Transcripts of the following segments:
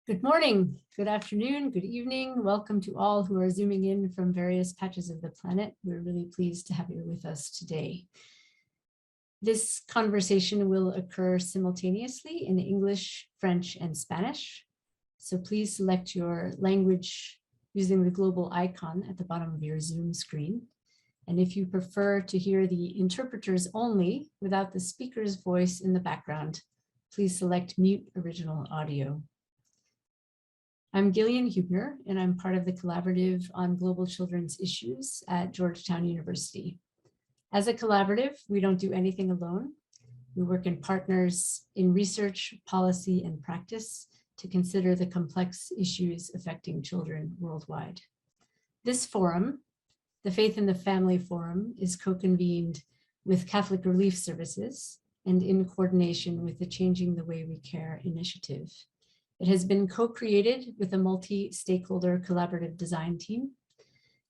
Good morning, good afternoon, good evening. Welcome to all who are zooming in from various patches of the planet. We're really pleased to have you with us today. This conversation will occur simultaneously in English, French, and Spanish. So please select your language using the global icon at the bottom of your Zoom screen. And if you prefer to hear the interpreters only without the speaker's voice in the background, please select mute original audio. I'm Gillian Huebner, and I'm part of the Collaborative on Global Children's Issues at Georgetown University. As a collaborative, we don't do anything alone. We work in partners in research, policy, and practice to consider the complex issues affecting children worldwide. This forum, the Faith in the Family Forum, is co-convened with Catholic Relief Services and in coordination with the Changing the Way We Care initiative. It has been co-created with a multi-stakeholder collaborative design team,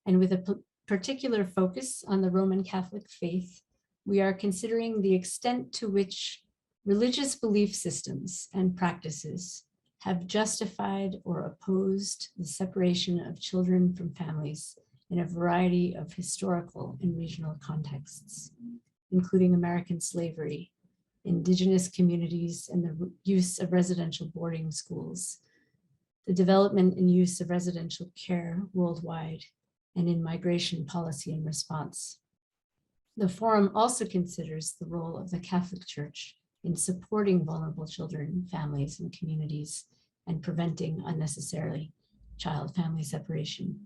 and with a particular focus on the Roman Catholic faith, we are considering the extent to which religious belief systems and practices have justified or opposed the separation of children from families in a variety of historical and regional contexts, including American slavery, Indigenous communities, and the use of residential boarding schools, the development and use of residential care worldwide, and in migration policy and response. The forum also considers the role of the Catholic Church in supporting vulnerable children, families, and communities, and preventing unnecessarily child-family separation.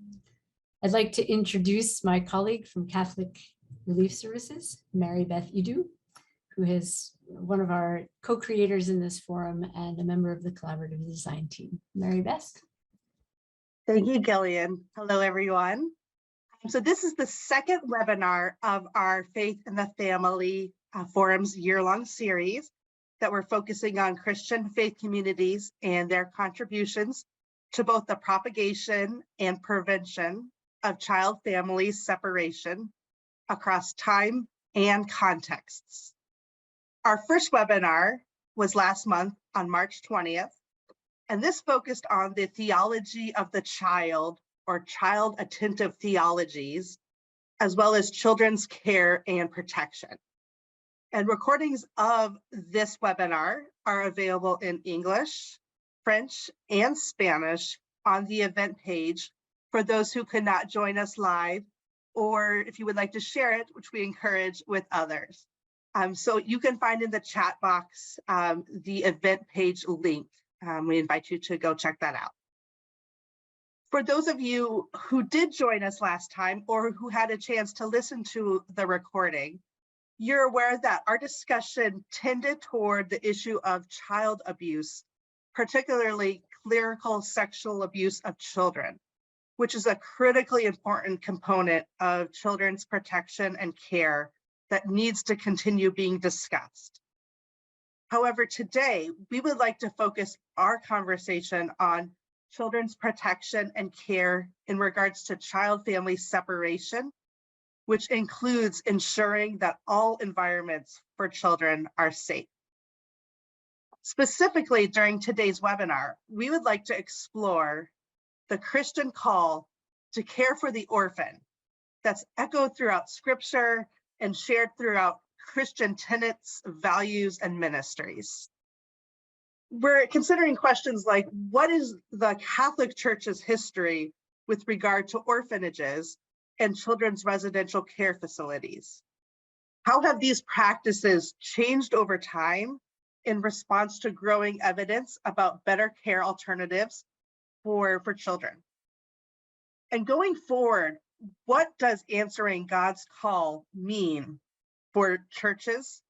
I'd like to introduce my colleague from Catholic Relief Services, Mary Beth Idu, who is one of our co-creators in this forum and a member of the collaborative design team. Mary Beth. Thank you, Gillian. Hello, everyone. So this is the second webinar of our Faith in the Family Forum's year-long series that we're focusing on Christian faith communities and their contributions to both the propagation and prevention of child-family separation across time and contexts. Our first webinar was last month on March 20th, and this focused on the theology of the child, or child attentive theologies, as well as children's care and protection. And recordings of this webinar are available in English, French, and Spanish on the event page for those who could not join us live, or if you would like to share it, which we encourage, with others. So you can find in the chat box the event page link. We invite you to go check that out. For those of you who did join us last time or who had a chance to listen to the recording, you're aware that our discussion tended toward the issue of child abuse, particularly clerical sexual abuse of children, which is a critically important component of children's protection and care that needs to continue being discussed. However, today, we would like to focus our conversation on children's protection and care in regards to child-family separation, which includes ensuring that all environments for children are safe. Specifically, during today's webinar, we would like to explore the Christian call to care for the orphan that's echoed throughout Scripture and shared throughout Christian tenets, values, and ministries. We're considering questions like, what is the Catholic Church's history with regard to orphanages and children's residential care facilities? How have these practices changed over time in response to growing evidence about better care alternatives for children? And going forward, what does answering God's call mean for churches,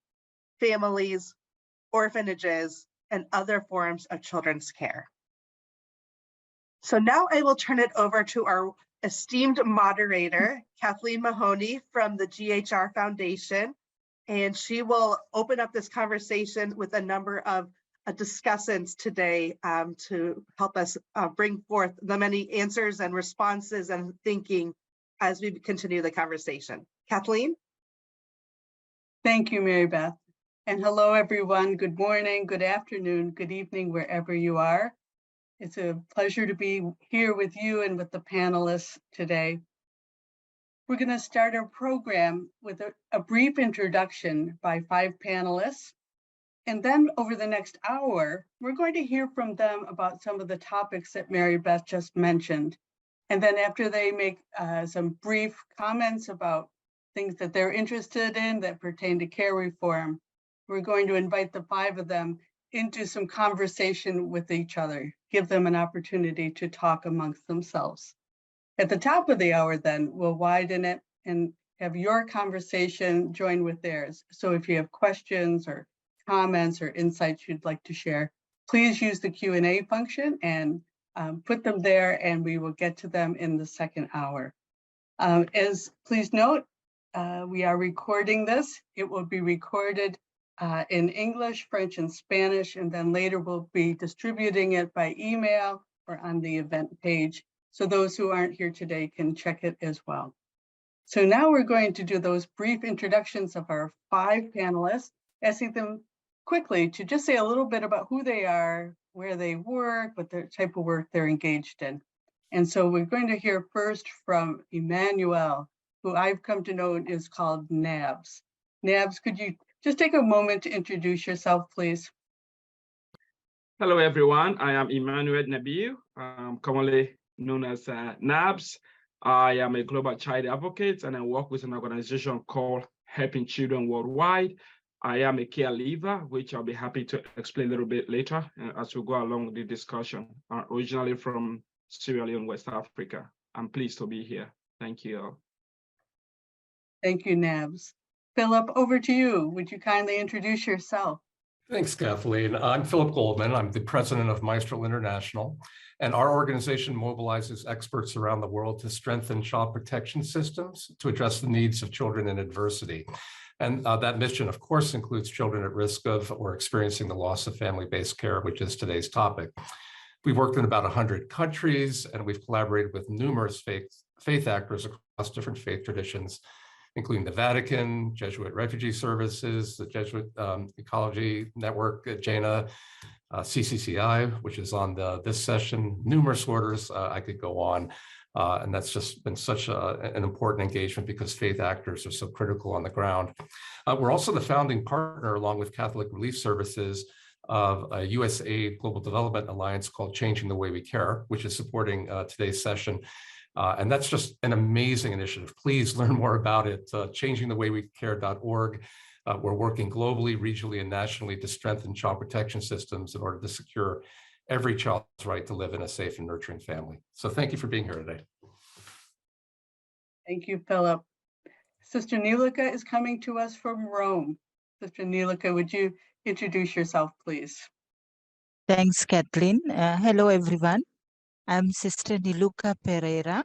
families, orphanages, and other forms of children's care? So now I will turn it over to our esteemed moderator, Kathleen Mahoney from the GHR Foundation, and she will open up this conversation with a number of discussants today to help us bring forth the many answers and responses and thinking as we continue the conversation. Kathleen? Thank you, Mary Beth. And hello, everyone. Good morning, good afternoon, good evening, wherever you are. It's a pleasure to be here with you and with the panelists today. We're going to start our program with a brief introduction by 5 panelists. And then over the next hour, we're going to hear from them about some of the topics that Mary Beth just mentioned. And then after they make some brief comments about things that they're interested in that pertain to care reform, we're going to invite the 5 of them into some conversation with each other, give them an opportunity to talk amongst themselves. At the top of the hour, then, we'll widen it and have your conversation join with theirs. So if you have questions or comments or insights you'd like to share, please use the Q&A function and put them there, and we will get to them in the second hour. Please note, we are recording this. It will be recorded in English, French, and Spanish, and then later we'll be distributing it by email or on the event page, so those who aren't here today can check it as well. So now we're going to do those brief introductions of our 5 panelists, asking them quickly to just say a little bit about who they are, where they work, what the type of work they're engaged in. And so we're going to hear first from Emmanuel, who I've come to know is called Nabs. Nabs, could you just take a moment to introduce yourself, please? Hello, everyone. I am Emmanuel Nabil, commonly known as Nabs. I am a global child advocate, and I work with an organization called Helping Children Worldwide. I am a caregiver, which I'll be happy to explain a little bit later as we go along the discussion. Originally from Sierra Leone, West Africa. I'm pleased to be here. Thank you all. Thank you, Nabs. Philip, over to you. Would you kindly introduce yourself? Thanks, Kathleen. I'm Philip Goldman. I'm the president of Maestral International, and our organization mobilizes experts around the world to strengthen child protection systems to address the needs of children in adversity. And that mission, of course, includes children at risk of or experiencing the loss of family-based care, which is today's topic. We've worked in about 100 countries, and we've collaborated with numerous faith actors across different faith traditions, including the Vatican, Jesuit Refugee Services, the Jesuit Ecology Network, JANA, CCCI, which is on this session, numerous orders. I could go on. And that's just been such an important engagement because faith actors are so critical on the ground. We're also the founding partner, along with Catholic Relief Services, of a USAID Global Development Alliance called Changing the Way We Care, which is supporting today's session. And that's just an amazing initiative. Please learn more about it, changingthewaywecare.org. We're working globally, regionally, and nationally to strengthen child protection systems in order to secure every child's right to live in a safe and nurturing family. So thank you for being here today. Thank you, Philip. Sister Nilika is coming to us from Rome. Sister Nilika, would you introduce yourself, please? Thanks, Kathleen. Hello, everyone. I'm Sister Niluka Pereira,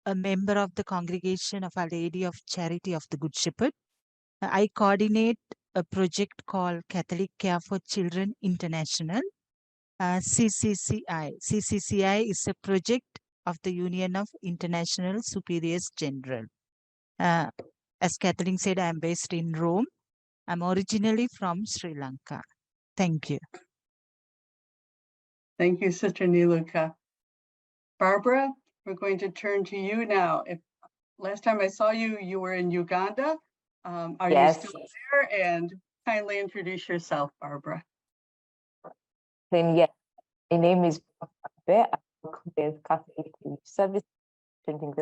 a member of the Congregation of Our Lady of Charity of the Good Shepherd. I coordinate a project called Catholic Care for Children International, CCCI. CCCI is a project of the Union of International Superiors General. As Kathleen said, I'm based in Rome. I'm originally from Sri Lanka. Thank you. Thank you, Sister Niluka. Barbara, we're going to turn to you now. Last time I saw you, you were in Uganda. Are you still there? And kindly introduce yourself, Barbara. Then, yes, my name is Barbara. I work with Catholic Relief Service, within,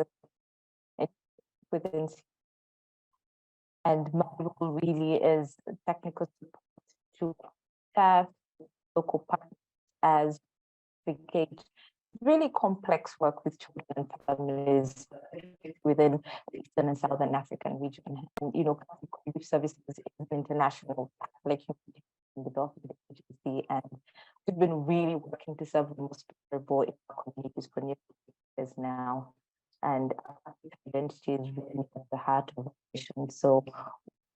and my role really is technical support to staff, local partners as advocate. Really complex work with children and families within the Eastern and Southern African region. And, Catholic Relief Services is international Catholic development agency, and we've been really working to serve the most vulnerable in our communities for nearly years now. And identity is really at the heart of our mission. So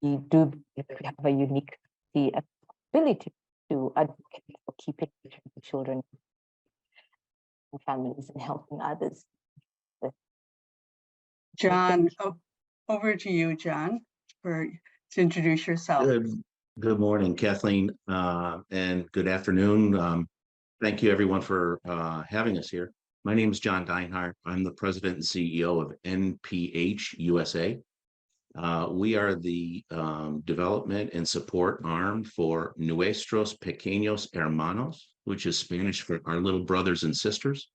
we have a unique ability to advocate for keeping the children and families and helping others. John, over to you, John, to introduce yourself. Good morning, Kathleen, and good afternoon. Thank you, everyone, for having us here. My name is John Deinhardt. I'm the president and CEO of NPH USA. We are the development and support arm for Nuestros Pequeños Hermanos, which is Spanish for our little brothers and sisters.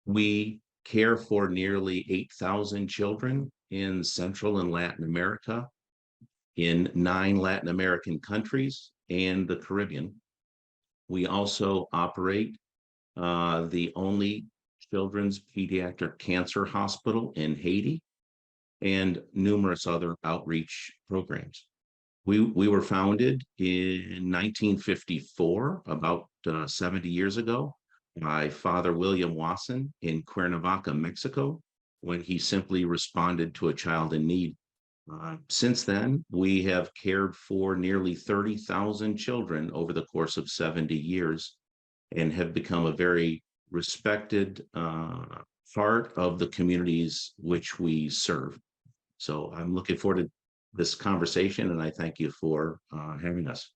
We care for nearly 8,000 children in Central and Latin America, in 9 Latin American countries and the Caribbean. We also operate the only children's pediatric cancer hospital in Haiti and numerous other outreach programs. We were founded in 1954, about 70 years ago, by Father William Wasson in Cuernavaca, Mexico, when he simply responded to a child in need. Since then, we have cared for nearly 30,000 children over the course of 70 years and have become a very respected part of the communities which we serve. So I'm looking forward to this conversation, and I thank you for having us.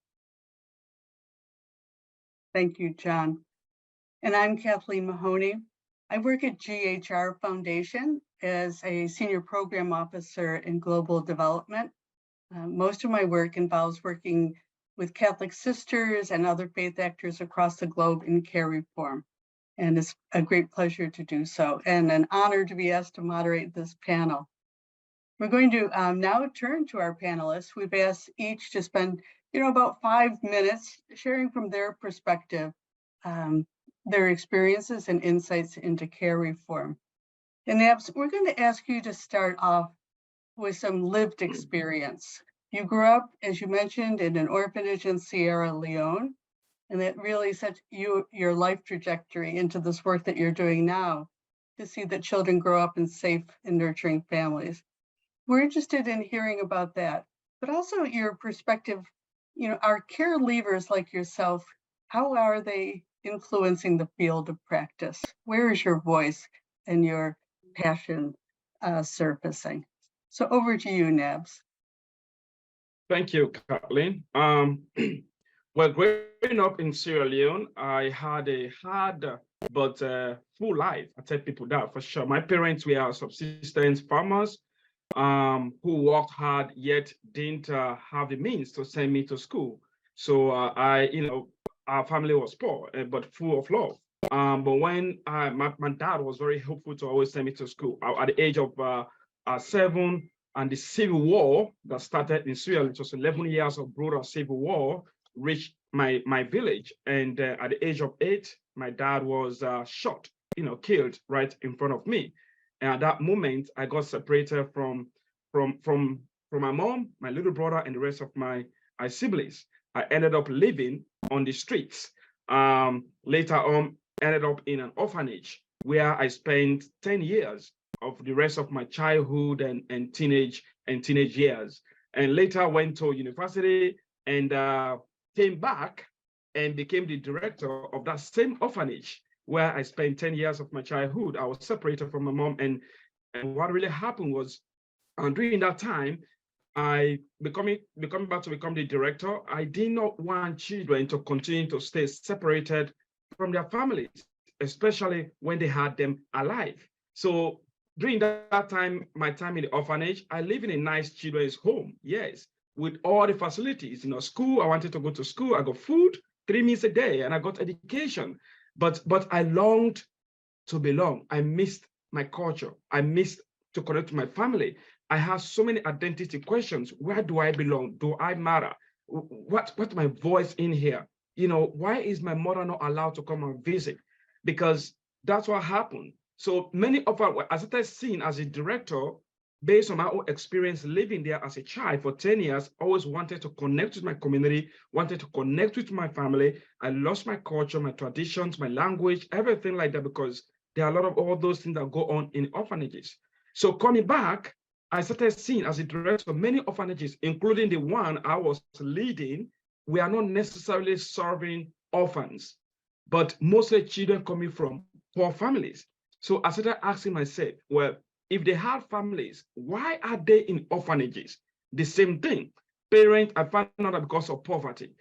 Thank you, John. And I'm Kathleen Mahoney. I work at GHR Foundation as a senior program officer in global development. Most of my work involves working with Catholic sisters and other faith actors across the globe in care reform. And it's a great pleasure to do so and an honor to be asked to moderate this panel. We're going to now turn to our panelists. We've asked each to spend, about 5 minutes sharing from their perspective, their experiences and insights into care reform. And Nabs, we're going to ask you to start off with some lived experience. You grew up, as you mentioned, in an orphanage in Sierra Leone, and that really set your life trajectory into this work that you're doing now, to see that children grow up in safe and nurturing families. We're interested in hearing about that, but also your perspective. Our care leavers like yourself, how are they influencing the field of practice? Where is your voice and your passion surfacing? So over to you, Nabs. Thank you, Kathleen. Well, growing up in Sierra Leone, I had a hard but full life. I tell people that for sure. My parents were subsistence farmers who worked hard, yet didn't have the means to send me to school. So our family was poor, but full of love. But when my dad was very helpful to always send me to school. At the age of 7, and the civil war that started in Sierra Leone, it was 11 years of brutal civil war, reached my village. And at the age of 8, my dad was shot, killed right in front of me. And at that moment, I got separated from my mom, my little brother, and the rest of my siblings. I ended up living on the streets. Later on, ended up in an orphanage where I spent 10 years of the rest of my childhood and teenage years. And later went to university and came back and became the director of that same orphanage where I spent 10 years of my childhood. I was separated from my mom, and what really happened was during that time, I becoming back to become the director, I did not want children to continue to stay separated from their families, especially when they had them alive. So during that time, my time in the orphanage, I live in a nice children's home, yes, with all the facilities. School, I wanted to go to school, I got food 3 meals a day, and I got education. But I longed to belong. I missed my culture. I missed to connect to my family. I had so many identity questions. Where do I belong? Do I matter? What's my voice in here? Why is my mother not allowed to come and visit? Because that's what happened. So many of us, as I seen as a director, based on my own experience living there as a child for 10 years, always wanted to connect with my community, wanted to connect with my family. I lost my culture, my traditions, my language, everything like that, because there are a lot of all those things that go on in orphanages. So coming back, I started seeing as a director, many orphanages, including the one I was leading, we are not necessarily serving orphans, but mostly children coming from poor families. So I started asking myself, well, if they have families, why are they in orphanages? The same thing. Parents, I found out because of poverty.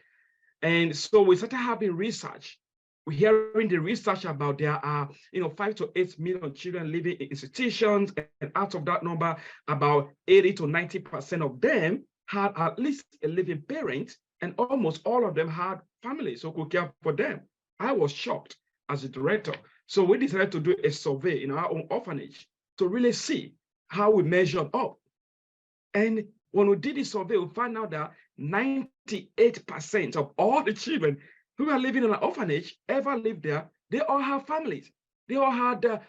And so we started having research. we're hearing the research about there are 5 to 8 million children living in institutions, and out of that number, about 80 to 90% of them had at least a living parent, and almost all of them had families who could care for them. I was shocked as a director. So we decided to do a survey in our own orphanage to really see how we measured up. And when we did the survey, we found out that 98% of all the children who are living in an orphanage ever lived there, they all have families. They all had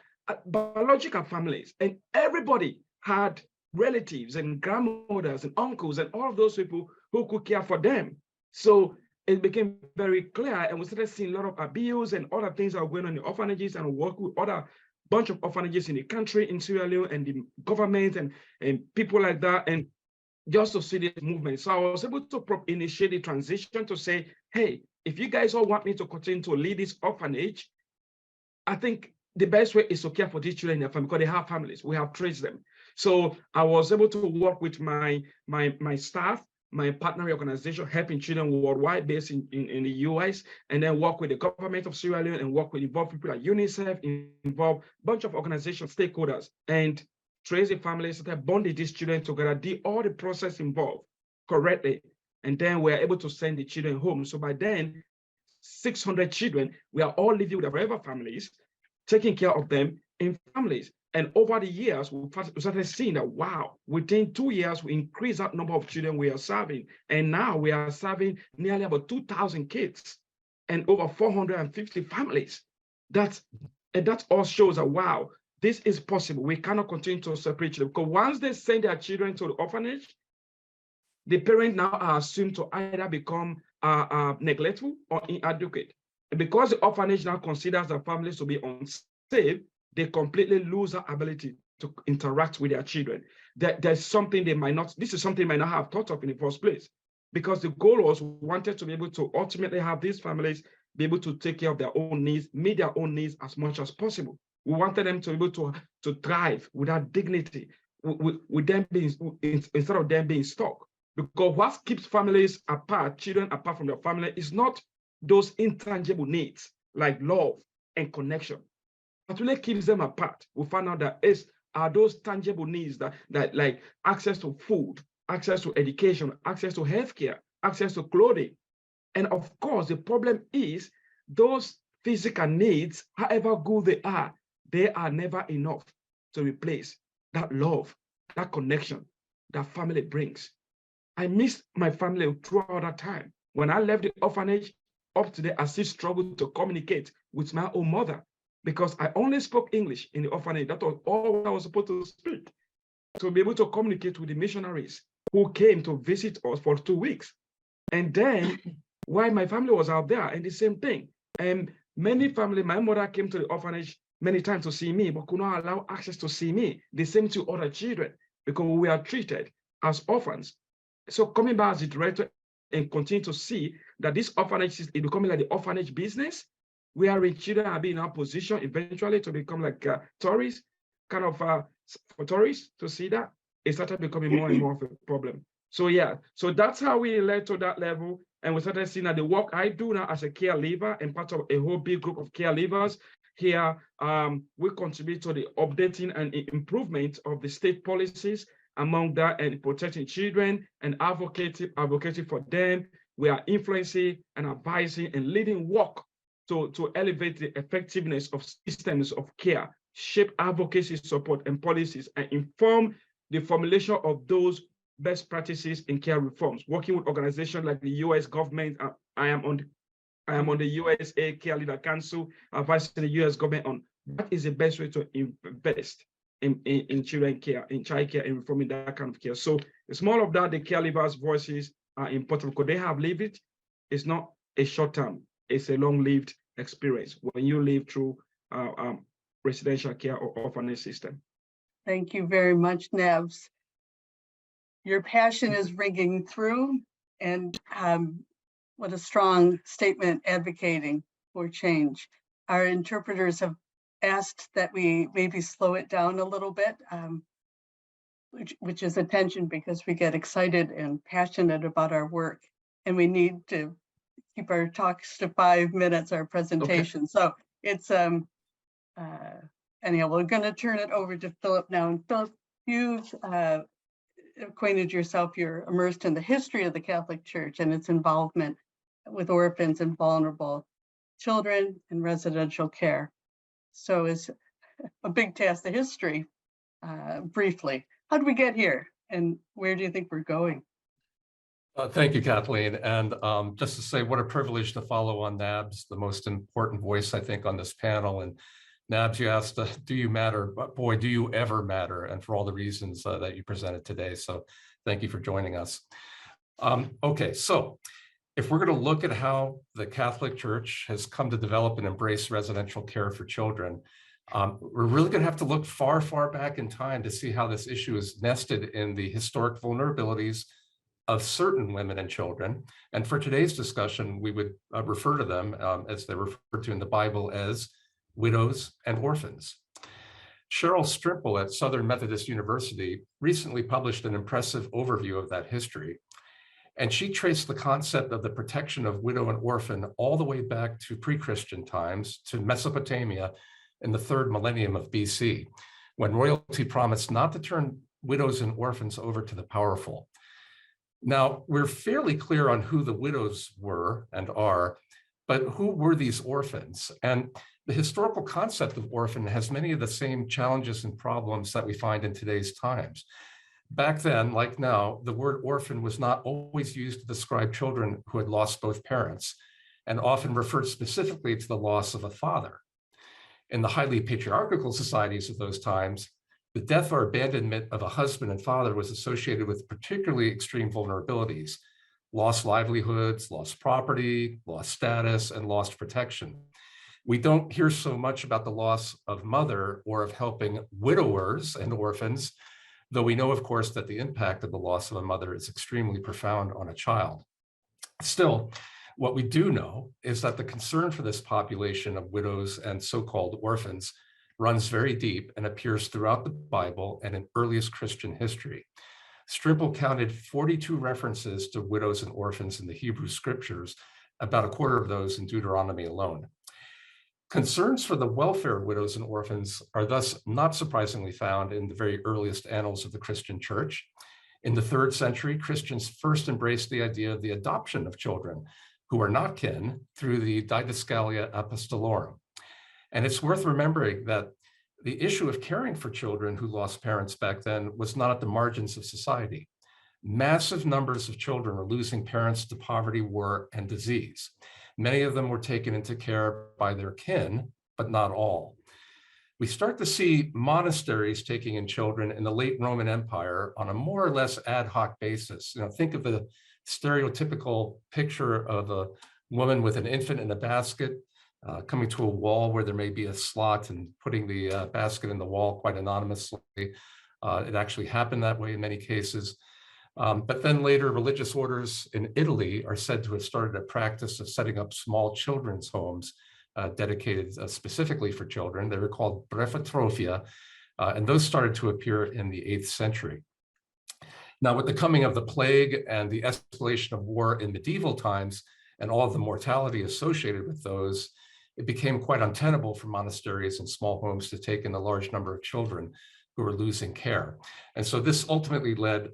biological families, and everybody had relatives and grandmothers and uncles and all of those people who could care for them. So it became very clear, and we started seeing a lot of abuse and other things that were going on in the orphanages, and work with other bunch of orphanages in the country, in Sierra Leone, and the government and people like that, and just to see this movement. So I was able to initiate the transition to say, hey, if you guys all want me to continue to lead this orphanage, I think the best way is to care for these children in their family, because they have families. We have traced them. So I was able to work with my staff, my partner organization, Helping Children Worldwide, based in the US, and then work with the government of Sierra Leone and work with involved people like UNICEF, involve a bunch of organizations, stakeholders, and trace the families that bonded these children together, did all the process involved correctly. And then we're able to send the children home. So by then, 600 children, we are all living with their forever families, taking care of them in families. And over the years, we started seeing that, wow, within 2 years, we increased that number of children we are serving. And now we are serving nearly about 2,000 kids and over 450 families. And that all shows that, wow, this is possible. We cannot continue to separate children, because once they send their children to the orphanage, the parents now are assumed to either become neglectful or inadequate. And because the orphanage now considers the families to be unsafe, they completely lose their ability to interact with their children. There's something they might not, this is something they might not have thought of in the first place, because the goal was wanted to be able to ultimately have these families be able to take care of their own needs, meet their own needs as much as possible. We wanted them to be able to thrive without dignity, with them being, instead of them being stuck. Because what keeps families apart, children apart from their family, is not those intangible needs like love and connection. What really keeps them apart, we found out that are those tangible needs that like access to food, access to education, access to healthcare, access to clothing. And of course, the problem is those physical needs, however good they are never enough to replace that love, that connection that family brings. I missed my family throughout that time. When I left the orphanage, up to today, I still struggle to communicate with my own mother, because I only spoke English in the orphanage. That was all I was supposed to speak, to be able to communicate with the missionaries who came to visit us for 2 weeks. And then while my family was out there, and the same thing. And many family, my mother came to the orphanage many times to see me, but could not allow access to see me. The same to other children, because we are treated as orphans. So coming back as a director and continue to see that this orphanage is becoming like the orphanage business, where children are being in our position eventually to become like tourists, kind of for tourists to see that, it started becoming more and more of a problem. So yeah, so that's how we led to that level. And we started seeing that the work I do now as a caregiver and part of a whole big group of caregivers here, we contribute to the updating and improvement of the state policies, among that and protecting children and advocating for them. We are influencing and advising and leading work to elevate the effectiveness of systems of care, shape advocacy support and policies, and inform the formulation of those best practices in care reforms, working with organizations like the US government. I am on the USA Care Leader Council, advising the US government on what is the best way to invest in children care, in child care, and reforming that kind of care. So it's more of that, the caregivers' voices are important because they have lived it. It's not a short term, it's a long-lived experience when you live through residential care or orphanage system. Thank you very much, Nebs. Your passion is ringing through, and what a strong statement advocating for change. Our interpreters have asked that we maybe slow it down a little bit, which is attention, because we get excited and passionate about our work, and we need to keep our talks to 5 minutes, our presentation. So it's, anyhow, we're going to turn it over to Philip now. And Philip, you've acquainted yourself, you're immersed in the history of the Catholic Church and its involvement with orphans and vulnerable children in residential care. So it's a big task, the history, briefly. How did we get here and where do you think we're going? Thank you, Kathleen. And just to say what a privilege to follow on NABS, the most important voice, I think, on this panel. And NABS, you asked, do you matter? But boy, do you ever matter? And for all the reasons that you presented today. So thank you for joining us. Okay, so if we're going to look at how the Catholic Church has come to develop and embrace residential care for children, we're really going to have to look far, far back in time to see how this issue is nested in the historic vulnerabilities of certain women and children. And for today's discussion, we would refer to them as they're referred to in the Bible as widows and orphans. Cheryl Strimple at Southern Methodist University recently published an impressive overview of that history. And she traced the concept of the protection of widow and orphan all the way back to pre-Christian times, to Mesopotamia in the 3rd millennium of BC, when royalty promised not to turn widows and orphans over to the powerful. Now, we're fairly clear on who the widows were and are, but who were these orphans? And the historical concept of orphan has many of the same challenges and problems that we find in today's times. Back then, like now, the word orphan was not always used to describe children who had lost both parents, and often referred specifically to the loss of a father. In the highly patriarchal societies of those times, the death or abandonment of a husband and father was associated with particularly extreme vulnerabilities: lost livelihoods, lost property, lost status, and lost protection. We don't hear so much about the loss of mother or of helping widowers and orphans, though we know, of course, that the impact of the loss of a mother is extremely profound on a child. Still, what we do know is that the concern for this population of widows and so-called orphans runs very deep and appears throughout the Bible and in earliest Christian history. Strimple counted 42 references to widows and orphans in the Hebrew scriptures, about a quarter of those in Deuteronomy alone. Concerns for the welfare of widows and orphans are thus not surprisingly found in the very earliest annals of the Christian Church. In the 3rd century, Christians first embraced the idea of the adoption of children who are not kin through the Didascalia Apostolorum. And it's worth remembering that the issue of caring for children who lost parents back then was not at the margins of society. Massive numbers of children were losing parents to poverty, war, and disease. Many of them were taken into care by their kin, but not all. We start to see monasteries taking in children in the late Roman Empire on a more or less ad hoc basis. Think of the stereotypical picture of a woman with an infant in a basket, coming to a wall where there may be a slot and putting the basket in the wall quite anonymously. It actually happened that way in many cases. But then later, religious orders in Italy are said to have started a practice of setting up small children's homes dedicated specifically for children. They were called brevitrophia, and those started to appear in the 8th century. Now, with the coming of the plague and the escalation of war in medieval times and all of the mortality associated with those, it became quite untenable for monasteries and small homes to take in a large number of children who were losing care. And so this ultimately led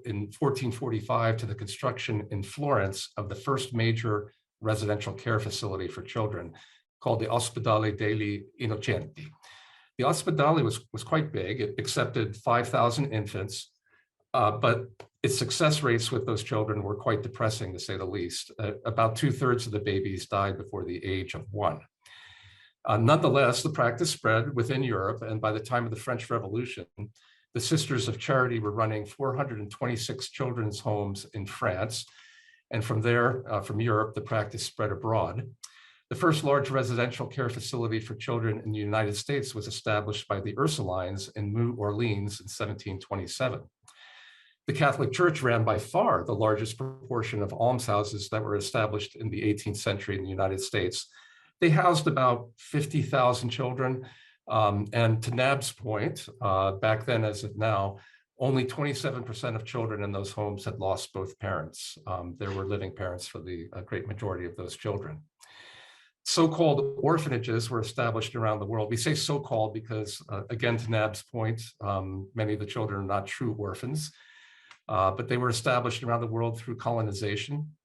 in 1445 to the construction in Florence of the first major residential care facility for children called the Ospedale degli Innocenti. The Ospedale was quite big. It accepted 5,000 infants, but its success rates with those children were quite depressing, to say the least. About 2/3 of the babies died before the age of 1. Nonetheless, the practice spread within Europe, and by the time of the French Revolution, the Sisters of Charity were running 426 children's homes in France. And from there, from Europe, the practice spread abroad. The first large residential care facility for children in the United States was established by the Ursulines in New Orleans in 1727. The Catholic Church ran by far the largest proportion of almshouses that were established in the 18th century in the United States. They housed about 50,000 children. And to Nab's point, back then as of now, only 27% of children in those homes had lost both parents. There were living parents for the great majority of those children. So-called orphanages were established around the world. We say so-called because, again, to Nab's point, many of the children are not true orphans, but they were established around the world through colonization.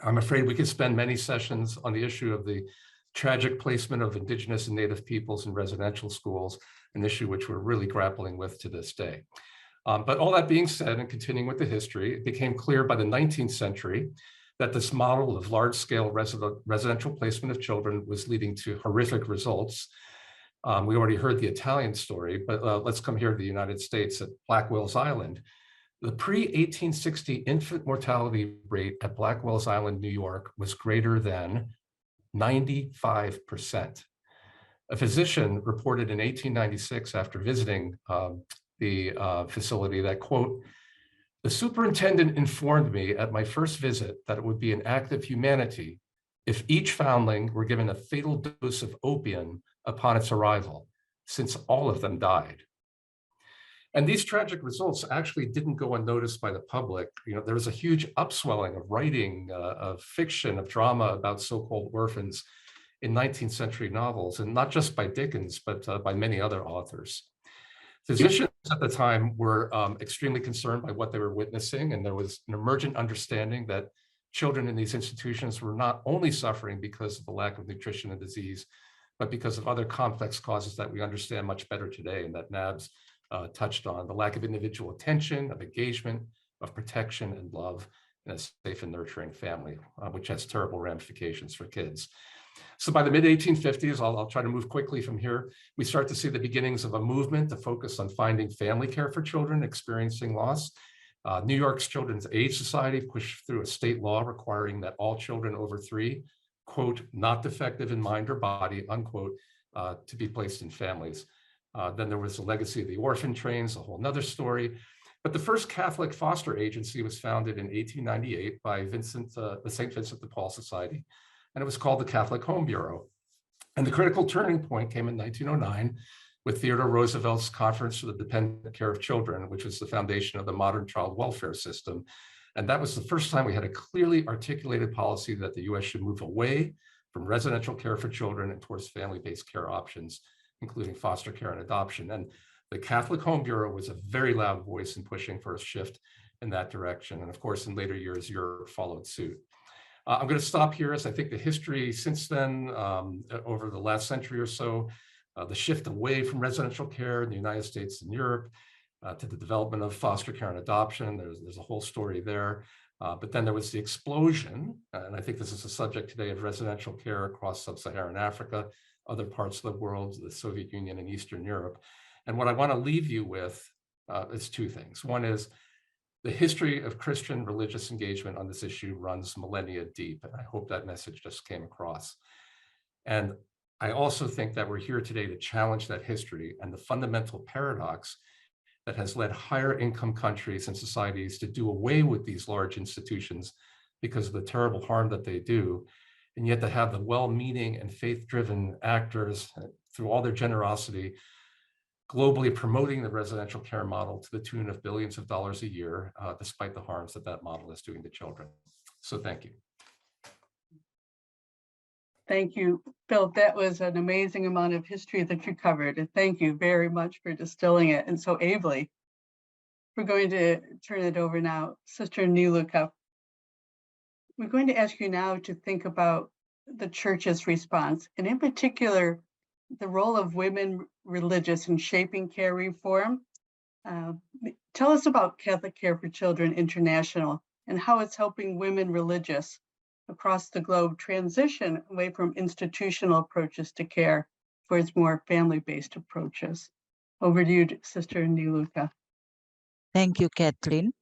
I'm afraid we could spend many sessions on the issue of the tragic placement of indigenous and native peoples in residential schools, an issue which we're really grappling with to this day. But all that being said, and continuing with the history, it became clear by the 19th century that this model of large-scale residential placement of children was leading to horrific results. We already heard the Italian story, but let's come here to the United States at Blackwell's Island. The pre-1860 infant mortality rate at Blackwell's Island, New York, was greater than 95%. A physician reported in 1896 after visiting the facility that, quote, "The superintendent informed me at my first visit that it would be an act of humanity if each foundling were given a fatal dose of opium upon its arrival, since all of them died." And these tragic results actually didn't go unnoticed by the public. You know, there was a huge upswelling of writing, of fiction, of drama about so-called orphans in 19th century novels, and not just by Dickens, but by many other authors. Physicians at the time were extremely concerned by what they were witnessing, and there was an emergent understanding that children in these institutions were not only suffering because of the lack of nutrition and disease, but because of other complex causes that we understand much better today and that NABS touched on: the lack of individual attention, of engagement, of protection and love in a safe and nurturing family, which has terrible ramifications for kids. So by the mid-1850s, I'll try to move quickly from here, we start to see the beginnings of a movement to focus on finding family care for children experiencing loss. New York's Children's Aid Society pushed through a state law requiring that all children over 3, quote, "not defective in mind or body," unquote, to be placed in families. Then there was the legacy of the orphan trains, a whole nother story. But the first Catholic foster agency was founded in 1898 by the St. Vincent de Paul Society, and it was called the Catholic Home Bureau. And the critical turning point came in 1909 with Theodore Roosevelt's Conference for the Dependent Care of Children, which was the foundation of the modern child welfare system. And that was the first time we had a clearly articulated policy that the US should move away from residential care for children and towards family-based care options, including foster care and adoption. And the Catholic Home Bureau was a very loud voice in pushing for a shift in that direction. And of course, in later years, Europe followed suit. I'm going to stop here, as I think the history since then, over the last century or so, the shift away from residential care in the United States and Europe to the development of foster care and adoption. There's a whole story there. But then there was the explosion, and I think this is a subject today, of residential care across sub-Saharan Africa, other parts of the world, the Soviet Union and Eastern Europe. And what I want to leave you with is 2 things. One is the history of Christian religious engagement on this issue runs millennia deep, and I hope that message just came across. And I also think that we're here today to challenge that history and the fundamental paradox that has led higher income countries and societies to do away with these large institutions because of the terrible harm that they do, and yet to have the well-meaning and faith-driven actors, through all their generosity, globally promoting the residential care model to the tune of billions of dollars a year, despite the harms that that model is doing to children. So thank you. Thank you, Phil. That was an amazing amount of history that you covered. And thank you very much for distilling it and so ably. We're going to turn it over now. Sister Niluka, we're going to ask you now to think about the church's response, and in particular, the role of women religious in shaping care reform. Tell us about Catholic Care for Children International and how it's helping women religious across the globe transition away from institutional approaches to care towards more family-based approaches. Over to you, Sister Niluka. Thank you, Kathleen.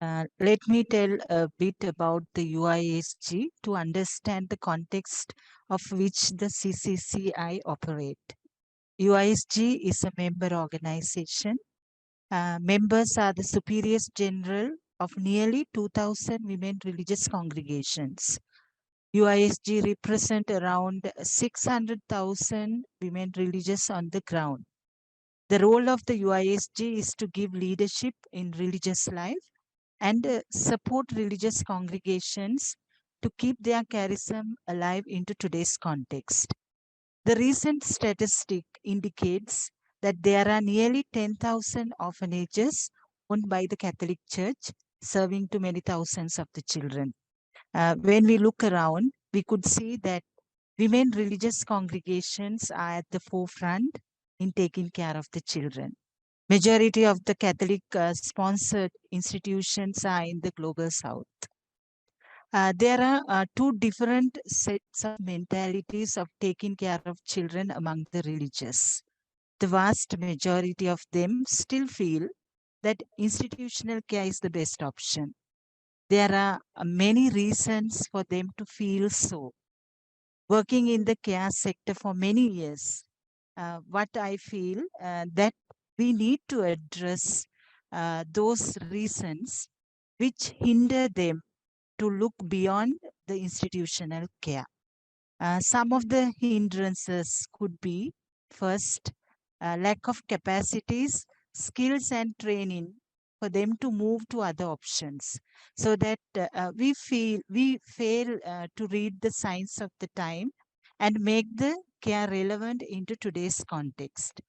Let me tell a bit about the UISG to understand the context of which the CCCI operate. UISG is a member organization. Members are the superiors general of nearly 2,000 women religious congregations. UISG represent around 600,000 women religious on the ground. The role of the UISG is to give leadership in religious life and support religious congregations to keep their charism alive into today's context. The recent statistic indicates that there are nearly 10,000 orphanages owned by the Catholic Church, serving to many thousands of the children. When we look around, we could see that women religious congregations are at the forefront in taking care of the children. Majority of the Catholic sponsored institutions are in the global south. There are two different sets of mentalities of taking care of children among the religious. The vast majority of them still feel that institutional care is the best option. There are many reasons for them to feel so. Working in the care sector for many years, what I feel that we need to address those reasons which hinder them to look beyond the institutional care. Some of the hindrances could be, first, lack of capacities, skills and training for them to move to other options, so that we fail to read the signs of the time and make the care relevant into today's context.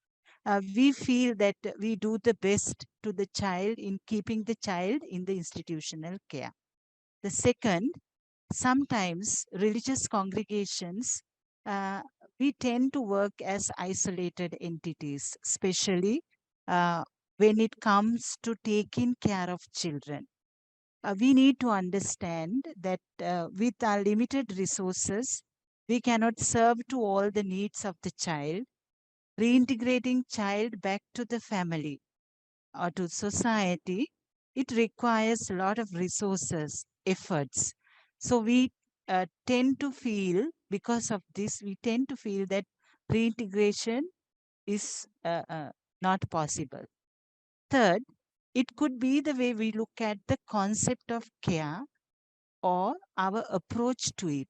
We feel that we do the best to the child in keeping the child in the institutional care. The second, sometimes religious congregations, we tend to work as isolated entities, especially when it comes to taking care of children. We need to understand that with our limited resources, we cannot serve to all the needs of the child. Reintegrating child back to the family or to society, it requires a lot of resources, efforts. So we tend to feel, because of this, we tend to feel that reintegration is not possible. Third, it could be the way we look at the concept of care or our approach to it.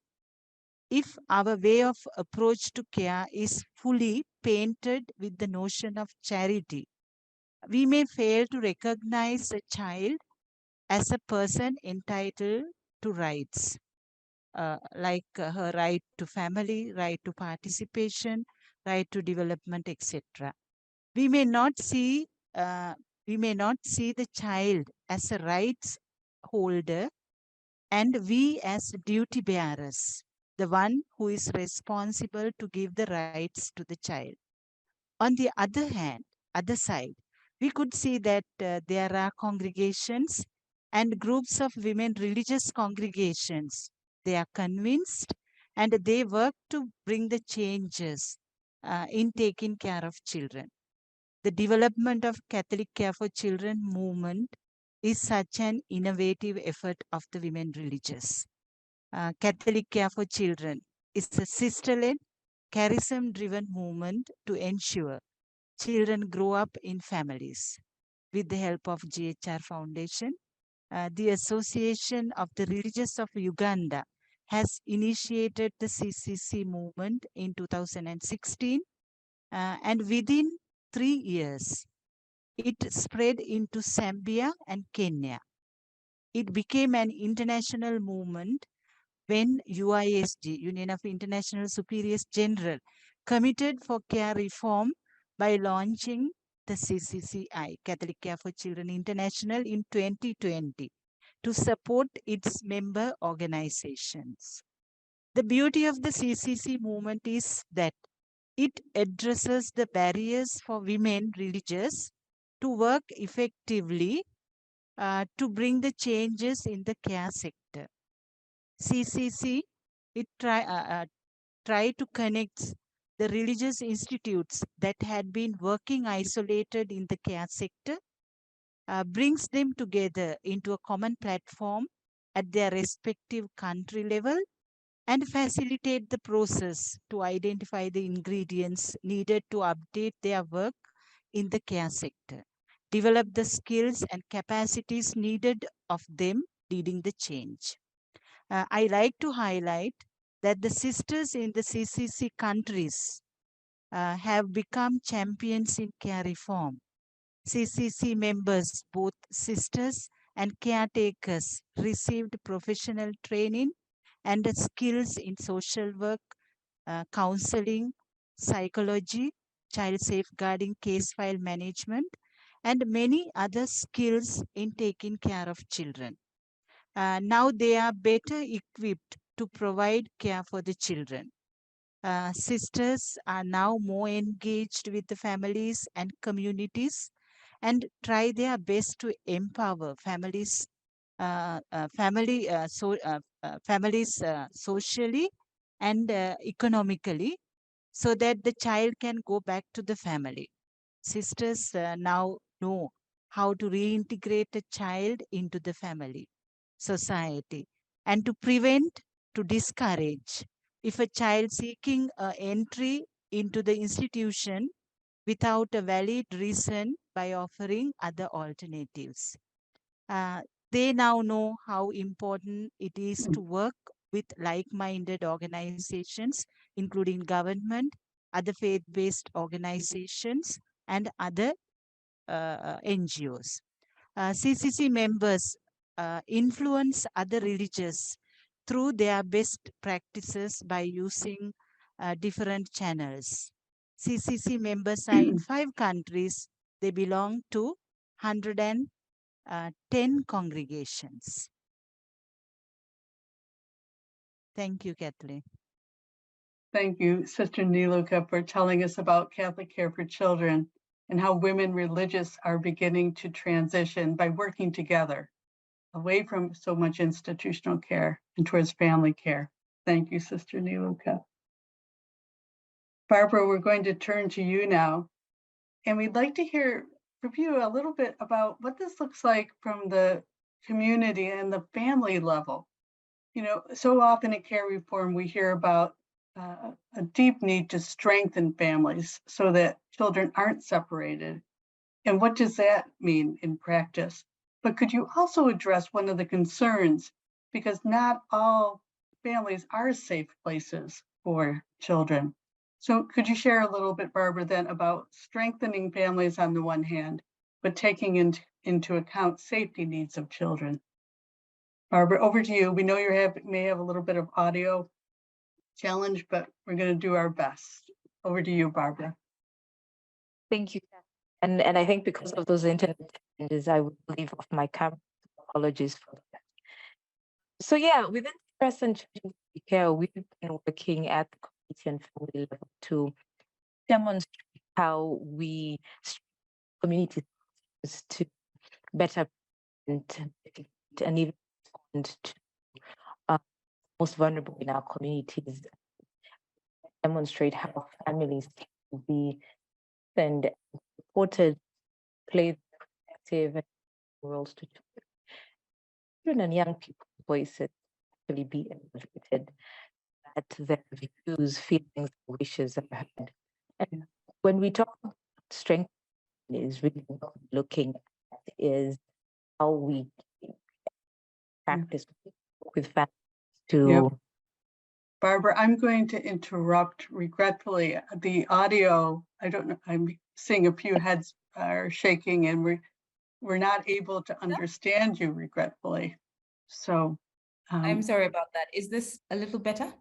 If our way of approach to care is fully painted with the notion of charity, we may fail to recognize a child as a person entitled to rights, like her right to family, right to participation, right to development, etc. We may not see the child as a rights holder, and we as duty bearers, the one who is responsible to give the rights to the child. On the other side, we could see that there are congregations and groups of women religious congregations. They are convinced and they work to bring the changes in taking care of children. The development of Catholic Care for Children movement is such an innovative effort of the women religious. Catholic Care for Children is a sister-led, charism-driven movement to ensure children grow up in families. With the help of GHR Foundation, the Association of the Religious of Uganda has initiated the CCC movement in 2016, and within 3 years, it spread into Zambia and Kenya. It became an international movement when UISG, Union of International Superiors General, committed for care reform by launching the CCCI, Catholic Care for Children International, in 2020 to support its member organizations. The beauty of the CCC movement is that it addresses the barriers for women religious to work effectively to bring the changes in the care sector. CCC, it try to connect the religious institutes that had been working isolated in the care sector, brings them together into a common platform at their respective country level, and facilitate the process to identify the ingredients needed to update their work in the care sector, develop the skills and capacities needed of them leading the change. I like to highlight that the sisters in the CCC countries have become champions in care reform. CCC members, both sisters and caretakers, received professional training and skills in social work, counseling, psychology, child safeguarding, case file management, and many other skills in taking care of children. Now they are better equipped to provide care for the children. Sisters are now more engaged with the families and communities and try their best to empower families, families socially and economically, so that the child can go back to the family. Sisters now know how to reintegrate a child into the family, society, and to prevent, to discourage if a child seeking entry into the institution without a valid reason by offering other alternatives. They now know how important it is to work with like-minded organizations, including government, other faith-based organizations, and other NGOs. CCC members influence other religions through their best practices by using different channels. CCC members are in 5 countries. They belong to 110 congregations. Thank you, Kathleen. Thank you, Sister Niluka, for telling us about Catholic Care for Children and how women religious are beginning to transition by working together away from so much institutional care and towards family care. Thank you, Sister Niluka. Barbara, we're going to turn to you now, and we'd like to hear from you a little bit about what this looks like from the community and the family level. You know, so often in care reform, we hear about a deep need to strengthen families so that children aren't separated. And what does that mean in practice? But could you also address one of the concerns, because not all families are safe places for children. So could you share a little bit, Barbara, then about strengthening families on the one hand, but taking into account safety needs of children? Barbara, over to you. We know you may have a little bit of audio challenge, but we're going to do our best. Over to you, Barbara. Thank you. And I think because of those internet challenges, I would leave off my camera. Apologies for that. So yeah, within stress and children's care, we've been working at the community and family level to demonstrate how we community to better and even respond to most vulnerable in our communities, demonstrate how families can be and supported, play active roles to children and young people's voices actually be elevated, that their views, feelings, wishes are heard. And when we talk about strength, is really what we're looking at is how we practice with families to. Yep. Barbara, I'm going to interrupt regretfully. The audio, I don't know, I'm seeing a few heads are shaking and we're not able to understand you regretfully. So. I'm sorry about that. Is this a little better?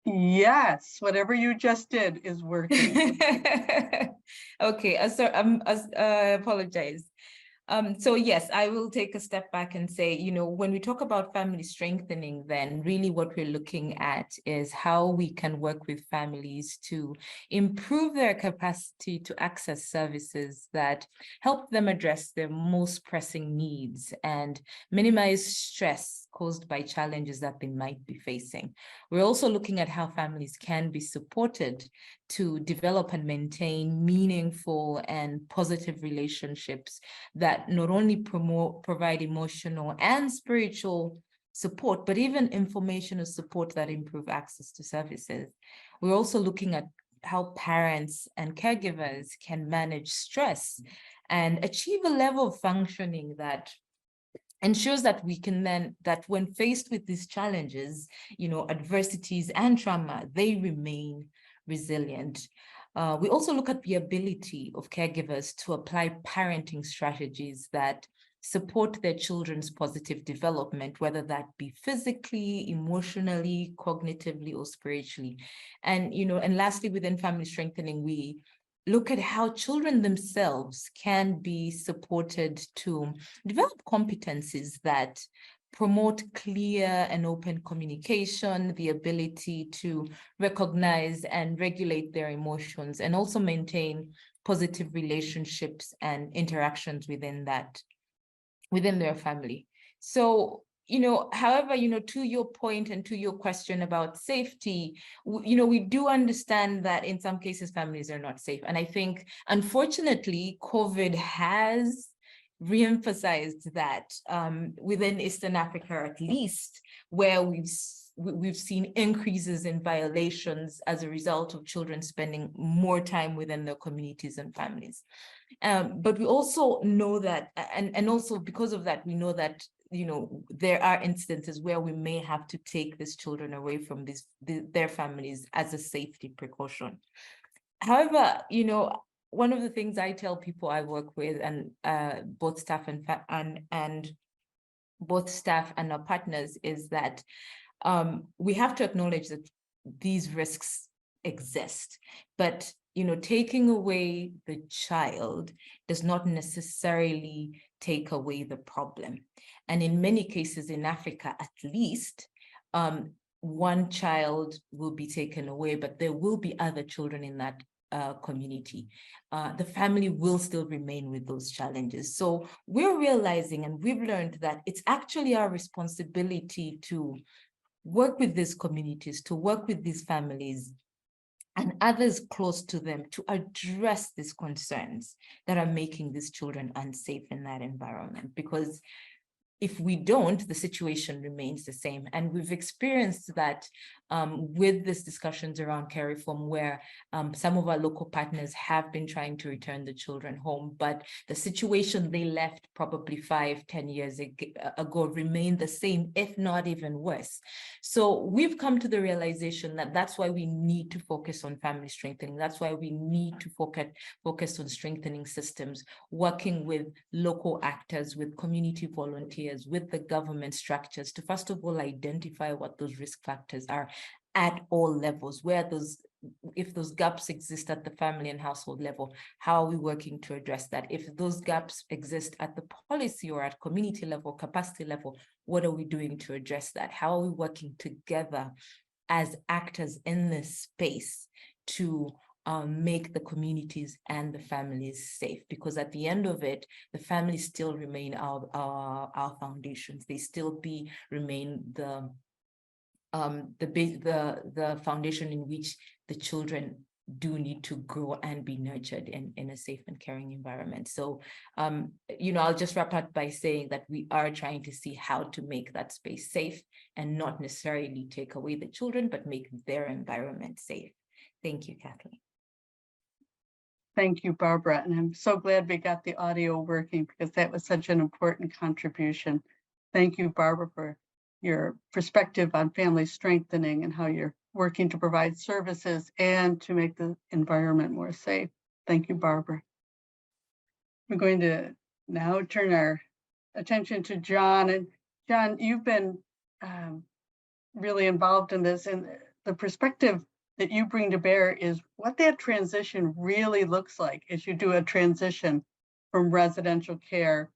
Yes, whatever you just did is working. Okay, I apologize. So yes, I will take a step back and say, you know, when we talk about family strengthening, then really what we're looking at is how we can work with families to improve their capacity to access services that help them address their most pressing needs and minimize stress caused by challenges that they might be facing. We're also looking at how families can be supported to develop and maintain meaningful and positive relationships that not only provide emotional and spiritual support, but even informational support that improve access to services. We're also looking at how parents and caregivers can manage stress and achieve a level of functioning that ensures that we can then, that when faced with these challenges, you know, adversities and trauma, they remain resilient. We also look at the ability of caregivers to apply parenting strategies that support their children's positive development, whether that be physically, emotionally, cognitively, or spiritually. And, and lastly, within family strengthening, we look at how children themselves can be supported to develop competencies that promote clear and open communication, the ability to recognize and regulate their emotions, and also maintain positive relationships and interactions within their family. So, however, to your point and to your question about safety, we do understand that in some cases families are not safe. And I think, unfortunately, COVID has re-emphasized that within Eastern Africa, at least, where we've seen increases in violations as a result of children spending more time within their communities and families. But we also know that, and also because of that, we know that there are instances where we may have to take these children away from their families as a safety precaution. However, one of the things I tell people I work with, and both staff and both staff and our partners, is that we have to acknowledge that these risks exist, but taking away the child does not necessarily take away the problem. And in many cases in Africa, at least, one child will be taken away, but there will be other children in that community. The family will still remain with those challenges. So we're realizing, and we've learned, that it's actually our responsibility to work with these communities, to work with these families and others close to them, to address these concerns that are making these children unsafe in that environment. Because if we don't, the situation remains the same. And we've experienced that with these discussions around care reform, where some of our local partners have been trying to return the children home, but the situation they left probably 5-10 years ago remained the same, if not even worse. So we've come to the realization that that's why we need to focus on family strengthening. That's why we need to focus on strengthening systems, working with local actors, with community volunteers, with the government structures, to first of all identify what those risk factors are at all levels, if those gaps exist at the family and household level, how are we working to address that? If those gaps exist at the policy or at community level, capacity level, what are we doing to address that? How are we working together as actors in this space to make the communities and the families safe? Because at the end of it, the families still remain our foundations. They still remain the foundation in which the children do need to grow and be nurtured in a safe and caring environment. So, I'll just wrap up by saying that we are trying to see how to make that space safe and not necessarily take away the children, but make their environment safe. Thank you, Kathleen. Thank you, Barbara. And I'm so glad we got the audio working, because that was such an important contribution. Thank you, Barbara, for your perspective on family strengthening and how you're working to provide services and to make the environment more safe. Thank you, Barbara. We're going to now turn our attention to John. And John, you've been really involved in this, and the perspective that you bring to bear is what that transition really looks like as you do a transition from residential care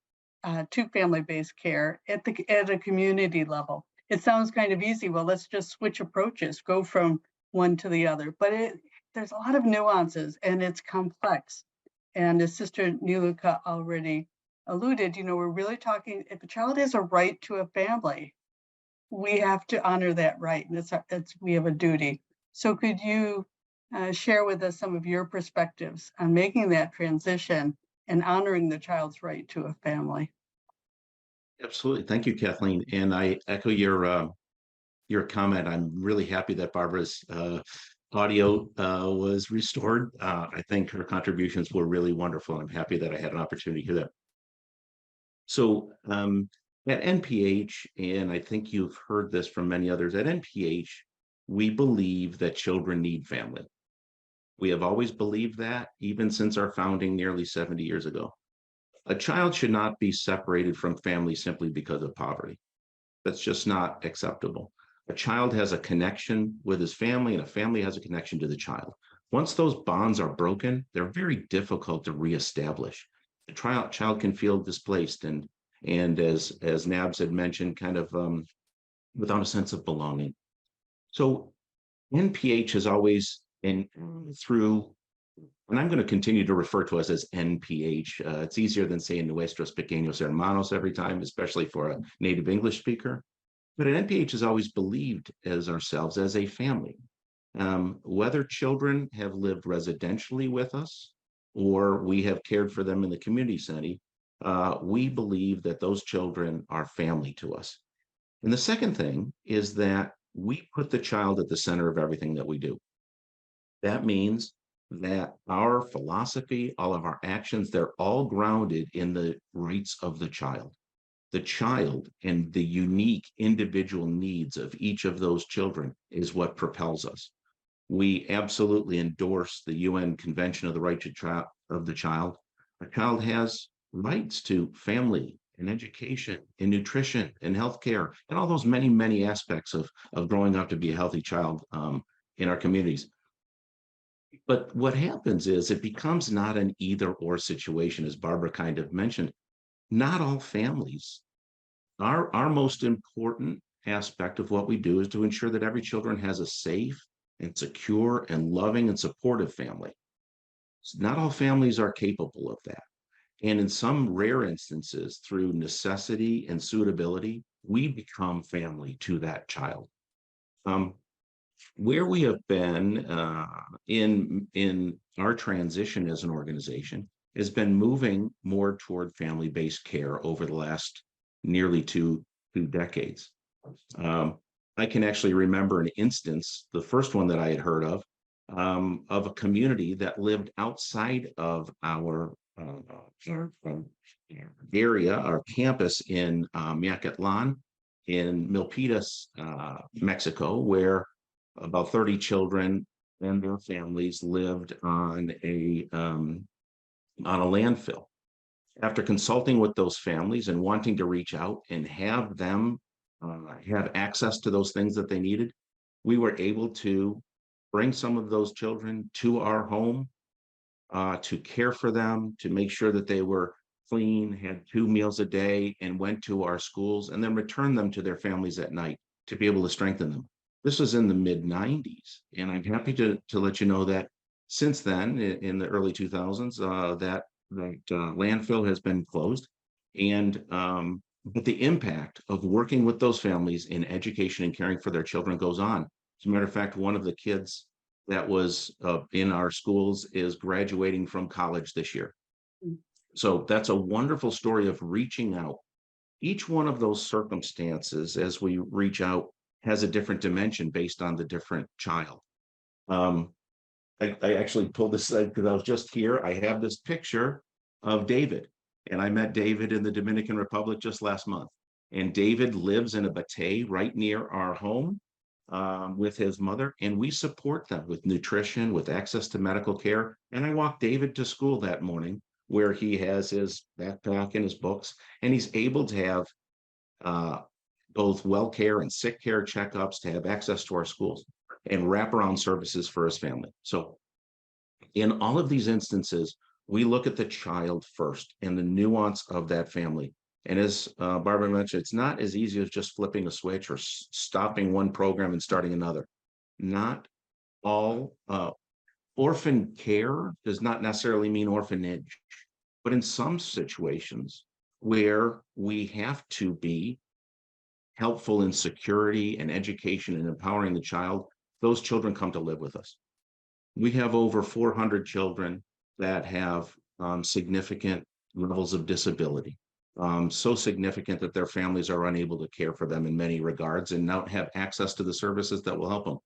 to family-based care at a community level. It sounds kind of easy. Well, let's just switch approaches, go from one to the other. But there's a lot of nuances, and it's complex. And as Sister Niluka already alluded, we're really talking, if a child has a right to a family, we have to honor that right, and we have a duty. So could you share with us some of your perspectives on making that transition and honoring the child's right to a family? Absolutely. Thank you, Kathleen. And I echo your comment. I'm really happy that Barbara's audio was restored. I think her contributions were really wonderful. I'm happy that I had an opportunity to hear that. So at NPH, and I think you've heard this from many others, at NPH, we believe that children need family. We have always believed that, even since our founding nearly 70 years ago. A child should not be separated from family simply because of poverty. That's just not acceptable. A child has a connection with his family, and a family has a connection to the child. Once those bonds are broken, they're very difficult to reestablish. The child can feel displaced and as Nabs had mentioned, kind of without a sense of belonging. So NPH has always, and I'm going to continue to refer to us as NPH. It's easier than saying Nuestros Pequeños Hermanos every time, especially for a native English speaker. But an NPH has always believed as ourselves as a family. Whether children have lived residentially with us or we have cared for them in the community setting, we believe that those children are family to us. And the second thing is that we put the child at the center of everything that we do. That means that our philosophy, all of our actions, they're all grounded in the rights of the child. The child and the unique individual needs of each of those children is what propels us. We absolutely endorse the UN Convention of the Right of the Child. A child has rights to family and education and nutrition and healthcare and all those many, many aspects of growing up to be a healthy child in our communities. But what happens is it becomes not an either or situation, as Barbara kind of mentioned. Not all families. Our most important aspect of what we do is to ensure that every children has a safe and secure and loving and supportive family. So not all families are capable of that. And in some rare instances, through necessity and suitability, we become family to that child. Where we have been in our transition as an organization has been moving more toward family-based care over the last nearly two decades. I can actually remember an instance, the first one that I had heard of a community that lived outside of our area, our campus in Miaquetlan in Milpitas, Mexico, where about 30 children and their families lived on a landfill. After consulting with those families and wanting to reach out and have them have access to those things that they needed, we were able to bring some of those children to our home to care for them, to make sure that they were clean, had 2 meals a day, and went to our schools, and then return them to their families at night to be able to strengthen them. This was in the mid-90s, and I'm happy to let you know that since then, in the early 2000s, that landfill has been closed, and but the impact of working with those families in education and caring for their children goes on. As a matter of fact, one of the kids that was in our schools is graduating from college this year. So that's a wonderful story of reaching out. Each one of those circumstances, as we reach out, has a different dimension based on the different child. I actually pulled this because I was just here. I have this picture of David, and I met David in the Dominican Republic just last month. And David lives in a batey right near our home with his mother, and we support them with nutrition, with access to medical care. And I walked David to school that morning, where he has his backpack and his books, and he's able to have both well care and sick care checkups, to have access to our schools and wraparound services for his family. So in all of these instances, we look at the child first and the nuance of that family. And as Barbara mentioned, it's not as easy as just flipping a switch or stopping one program and starting another. Not all orphan care does not necessarily mean orphanage, but in some situations where we have to be helpful in security and education and empowering the child, those children come to live with us. We have over 400 children that have significant levels of disability, so significant that their families are unable to care for them in many regards and not have access to the services that will help them.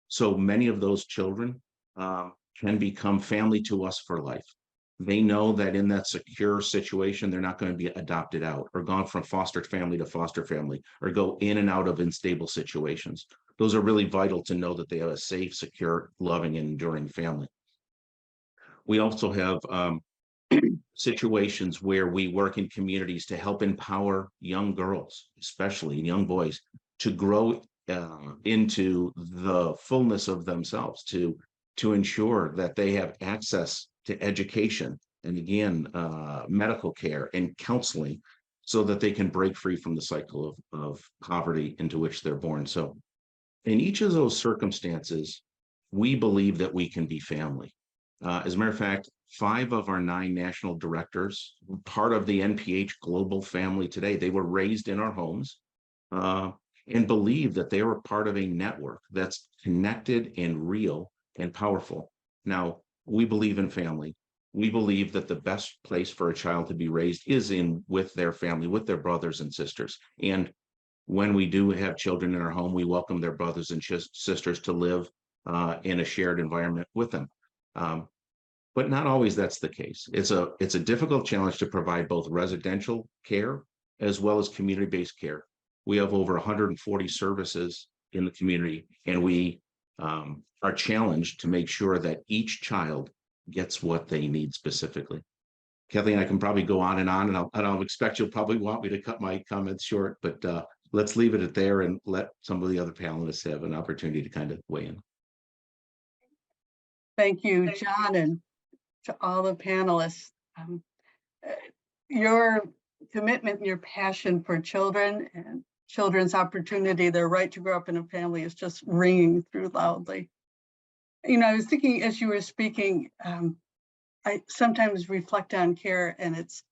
So many of those children can become family to us for life. They know that in that secure situation, they're not going to be adopted out or gone from foster family to foster family or go in and out of unstable situations. those are really vital to know that they have a safe, secure, loving, and enduring family. We also have situations where we work in communities to help empower young girls, especially young boys, to grow into the fullness of themselves, to ensure that they have access to education and, again, medical care and counseling, so that they can break free from the cycle of poverty into which they're born. So in each of those circumstances, we believe that we can be family. As a matter of fact, 5 of our 9 national directors were part of the NPH global family today. They were raised in our homes and believe that they were part of a network that's connected and real and powerful. Now, we believe in family. We believe that the best place for a child to be raised is with their family, with their brothers and sisters. And when we do have children in our home, we welcome their brothers and sisters to live in a shared environment with them. But not always that's the case. It's a difficult challenge to provide both residential care as well as community-based care. We have over 140 services in the community, and we are challenged to make sure that each child gets what they need specifically. Kathleen, I can probably go on, and I'll expect you'll probably want me to cut my comments short, but let's leave it at there and let some of the other panelists have an opportunity to kind of weigh in. Thank you, John, and to all the panelists. Your commitment and your passion for children and children's opportunity, their right to grow up in a family, is just ringing through loudly. You know, I was thinking as you were speaking, I sometimes reflect on care, and it's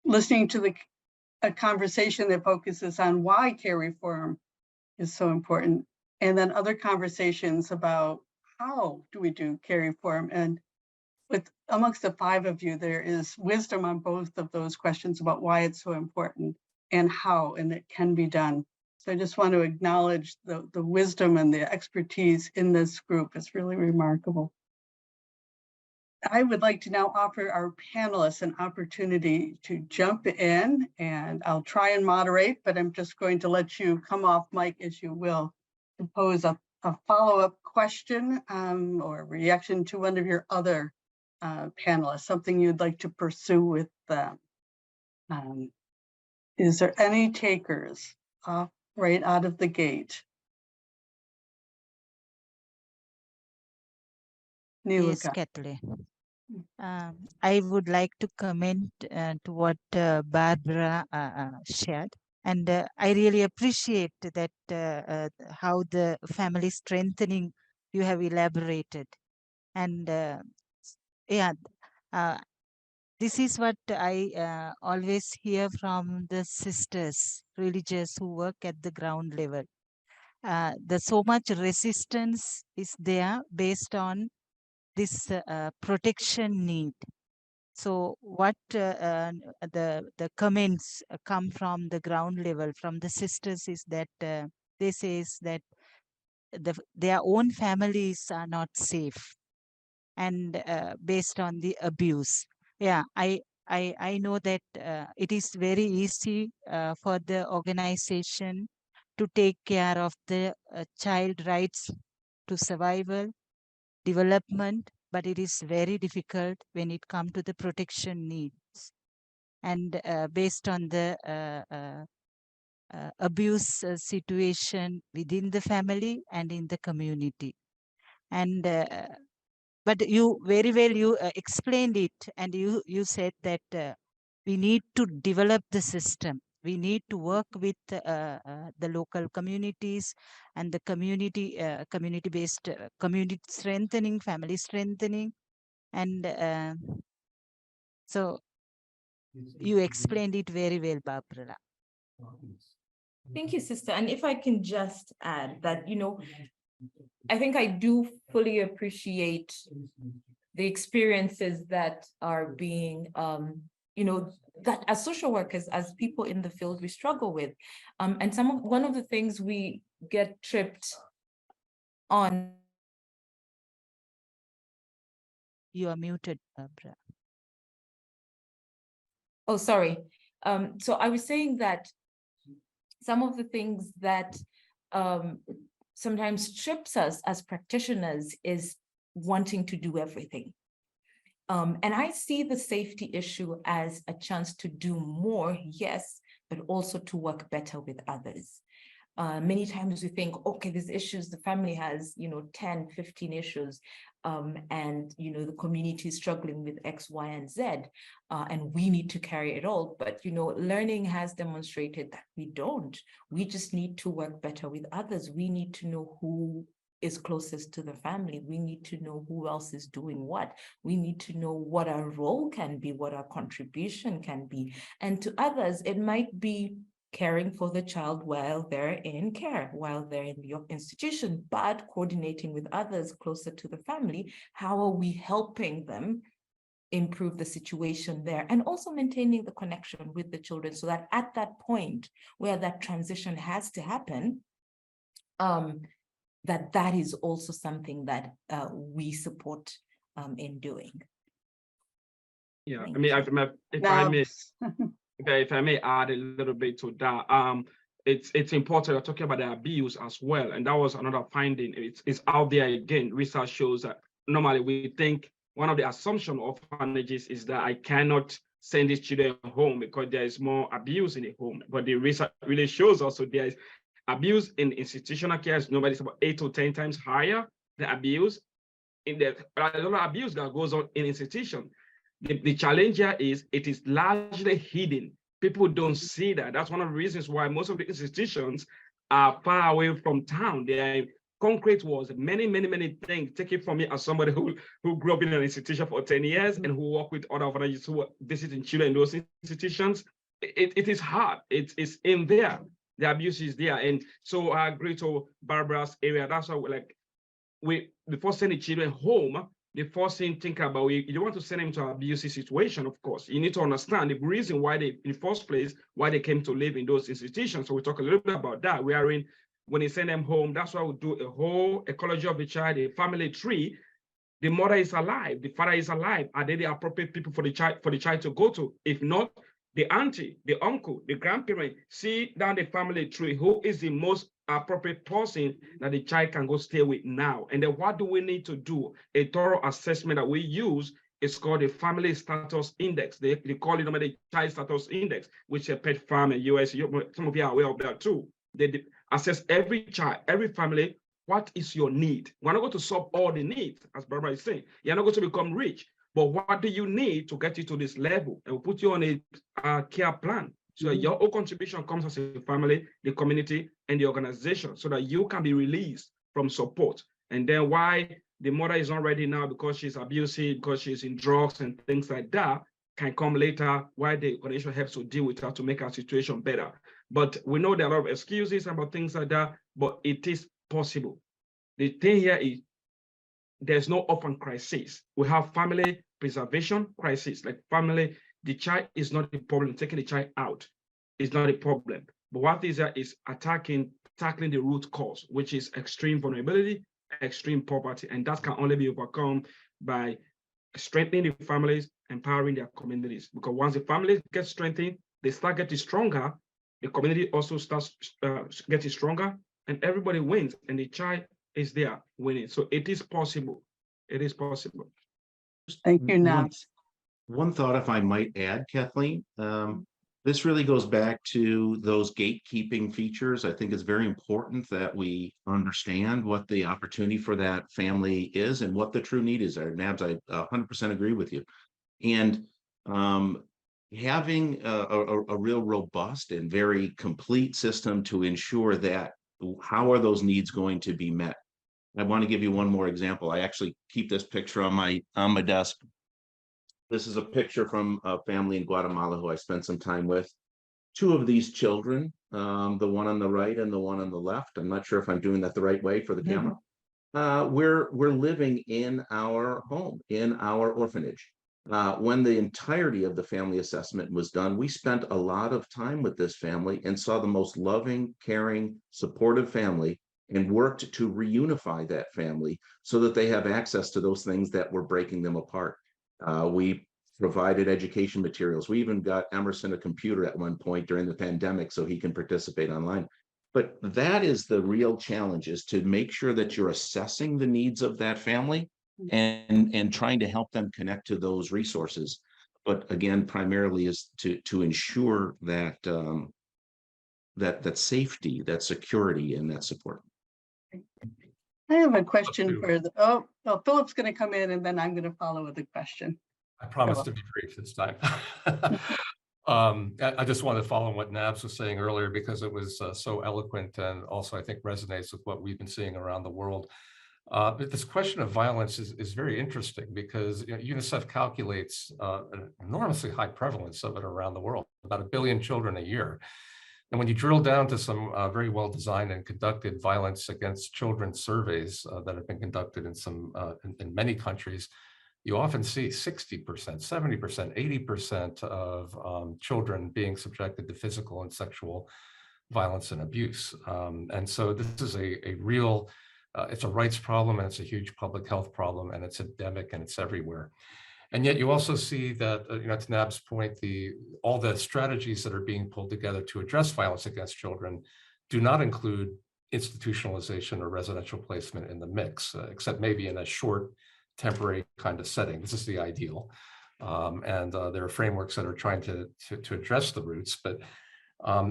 listening to a conversation that focuses on why care reform is so important, and then other conversations about how do we do care reform. And amongst the 5 of you, there is wisdom on both of those questions about why it's so important and how, and it can be done. So I just want to acknowledge the wisdom and the expertise in this group. It's really remarkable. I would like to now offer our panelists an opportunity to jump in, and I'll try and moderate, but I'm just going to let you come off mic as you will to pose a follow-up question or reaction to one of your other panelists, something you'd like to pursue with them. Is there any takers right out of the gate? Yes, Niluka. Kathleen. I would like to comment to what Barbara shared. And I really appreciate that how the family strengthening you have elaborated. And yeah, this is what I always hear from the sisters, religious who work at the ground level. There's so much resistance is there based on this protection need. So what the comments come from the ground level from the sisters is that they say that their own families are not safe, and based on the abuse. Yeah, I know that it is very easy for the organization to take care of the child rights to survival, development, but it is very difficult when it comes to the protection needs. And based on the abuse situation within the family and in the community. And but you very well, you explained it, and you said that we need to develop the system. We need to work with the local communities and the community-based community strengthening, family strengthening. And so you explained it very well, Barbara. Thank you, sister. And if I can just add that, you know, I think I do fully appreciate the experiences that are being, you know, that as social workers, as people in the field, we struggle with. And one of the things we get tripped on. You are muted, Barbara. Oh, sorry. So I was saying that some of the things that sometimes trips us as practitioners is wanting to do everything. And I see the safety issue as a chance to do more, yes, but also to work better with others. Many times we think, okay, these issues, the family has, 10, 15 issues, and, the community is struggling with X, Y, and Z, and we need to carry it all. But, learning has demonstrated that we don't. We just need to work better with others. We need to know who is closest to the family. We need to know who else is doing what. We need to know what our role can be, what our contribution can be. And to others, it might be caring for the child while they're in care, while they're in the institution, but coordinating with others closer to the family. How are we helping them improve the situation there, and also maintaining the connection with the children, so that at that point where that transition has to happen, that is also something that we support in doing. Yeah, Thank I mean, if I may add a little bit to that, it's important. We're talking about the abuse as well, and that was another finding. It's out there again. Research shows that normally we think one of the assumptions of orphanages is that I cannot send these children home because there is more abuse in the home. But the research really shows also there is abuse in institutional care is normally about 8 to 10 times higher than abuse in the a lot of abuse that goes on in institution. The challenge here is it is largely hidden. People don't see that. That's one of the reasons why most of the institutions are far away from town. They are concrete walls, many things. Take it from me as somebody who grew up in an institution for 10 years and who work with other orphanages who are visiting children in those institutions. It is hard. It's in there. The abuse is there. And so I agree to Barbara's area. That's why before sending children home, the first thing think about, you don't want to send them to an abusive situation, of course. You need to understand the reason why in the first place, why they came to live in those institutions. So we talk a little bit about that. When you send them home, that's why we do a whole ecology of the child, a family tree. The mother is alive, the father is alive. Are they the appropriate people for the child to go to? If not, the auntie, the uncle, the grandparent, see down the family tree, who is the most appropriate person that the child can go stay with now. And then what do we need to do? A thorough assessment that we use is called the Family Status Index. They call it the Child Status Index, which a Pet Farm in US, some of you are aware of that too. They assess every child, every family, what is your need? We're not going to solve all the needs, as Barbara is saying. You're not going to become rich, but what do you need to get you to this level? And we'll put you on a care plan. So your own contribution comes as a family, the community, and the organization, so that you can be released from support. And then why the mother is not ready now because she's abusive, because she's in drugs and things like that, can come later, why the organization helps to deal with her to make her situation better. But we know there are a lot of excuses about things like that, but it is possible. The thing here is there's no orphan crisis. We have family preservation crisis, like family. The child is not the problem. Taking the child out is not a problem. But what is that is tackling the root cause, which is extreme vulnerability, extreme poverty. And that can only be overcome by strengthening the families, empowering their communities. Because once the families get strengthened, they start getting stronger, the community also starts getting stronger, and everybody wins, and the child is there winning. So it is possible. It is possible. Thank you, Nabs. One thought, if I might add, Kathleen, this really goes back to those gatekeeping features. I think it's very important that we understand what the opportunity for that family is and what the true need is. Nabs, I 100% agree with you. And having a real robust and very complete system to ensure that how are those needs going to be met. I want to give you one more example. I actually keep this picture on my desk. This is a picture from a family in Guatemala who I spent some time with. Two of these children, the one on the right and the one on the left. I'm not sure if I'm doing that the right way for the camera. We're living in our home, in our orphanage. When the entirety of the family assessment was done, we spent a lot of time with this family and saw the most loving, caring, supportive family, and worked to reunify that family so that they have access to those things that were breaking them apart. We provided education materials. We even got Emerson a computer at one point during the pandemic so he can participate online. But that is the real challenge, is to make sure that you're assessing the needs of that family and trying to help them connect to those resources. But again, primarily is to ensure that that safety, that security, and that support. I have a question for the, oh, Philip's going to come in and then I'm going to follow with a question. I promise to be brief this time. I just wanted to follow on what Nabs was saying earlier, because it was so eloquent, and also I think resonates with what we've been seeing around the world. But this question of violence is very interesting, because UNICEF calculates an enormously high prevalence of it around the world, about 1 billion children a year. And when you drill down to some very well designed and conducted violence against children surveys that have been conducted in some in many countries, you often see 60%, 70%, 80% of children being subjected to physical and sexual violence and abuse. And so this is a real, it's a rights problem, and it's a huge public health problem, and it's endemic, and it's everywhere. And yet you also see that, to Nab's point, all the strategies that are being pulled together to address violence against children do not include institutionalization or residential placement in the mix, except maybe in a short, temporary kind of setting. This is the ideal. And there are frameworks that are trying to address the roots, but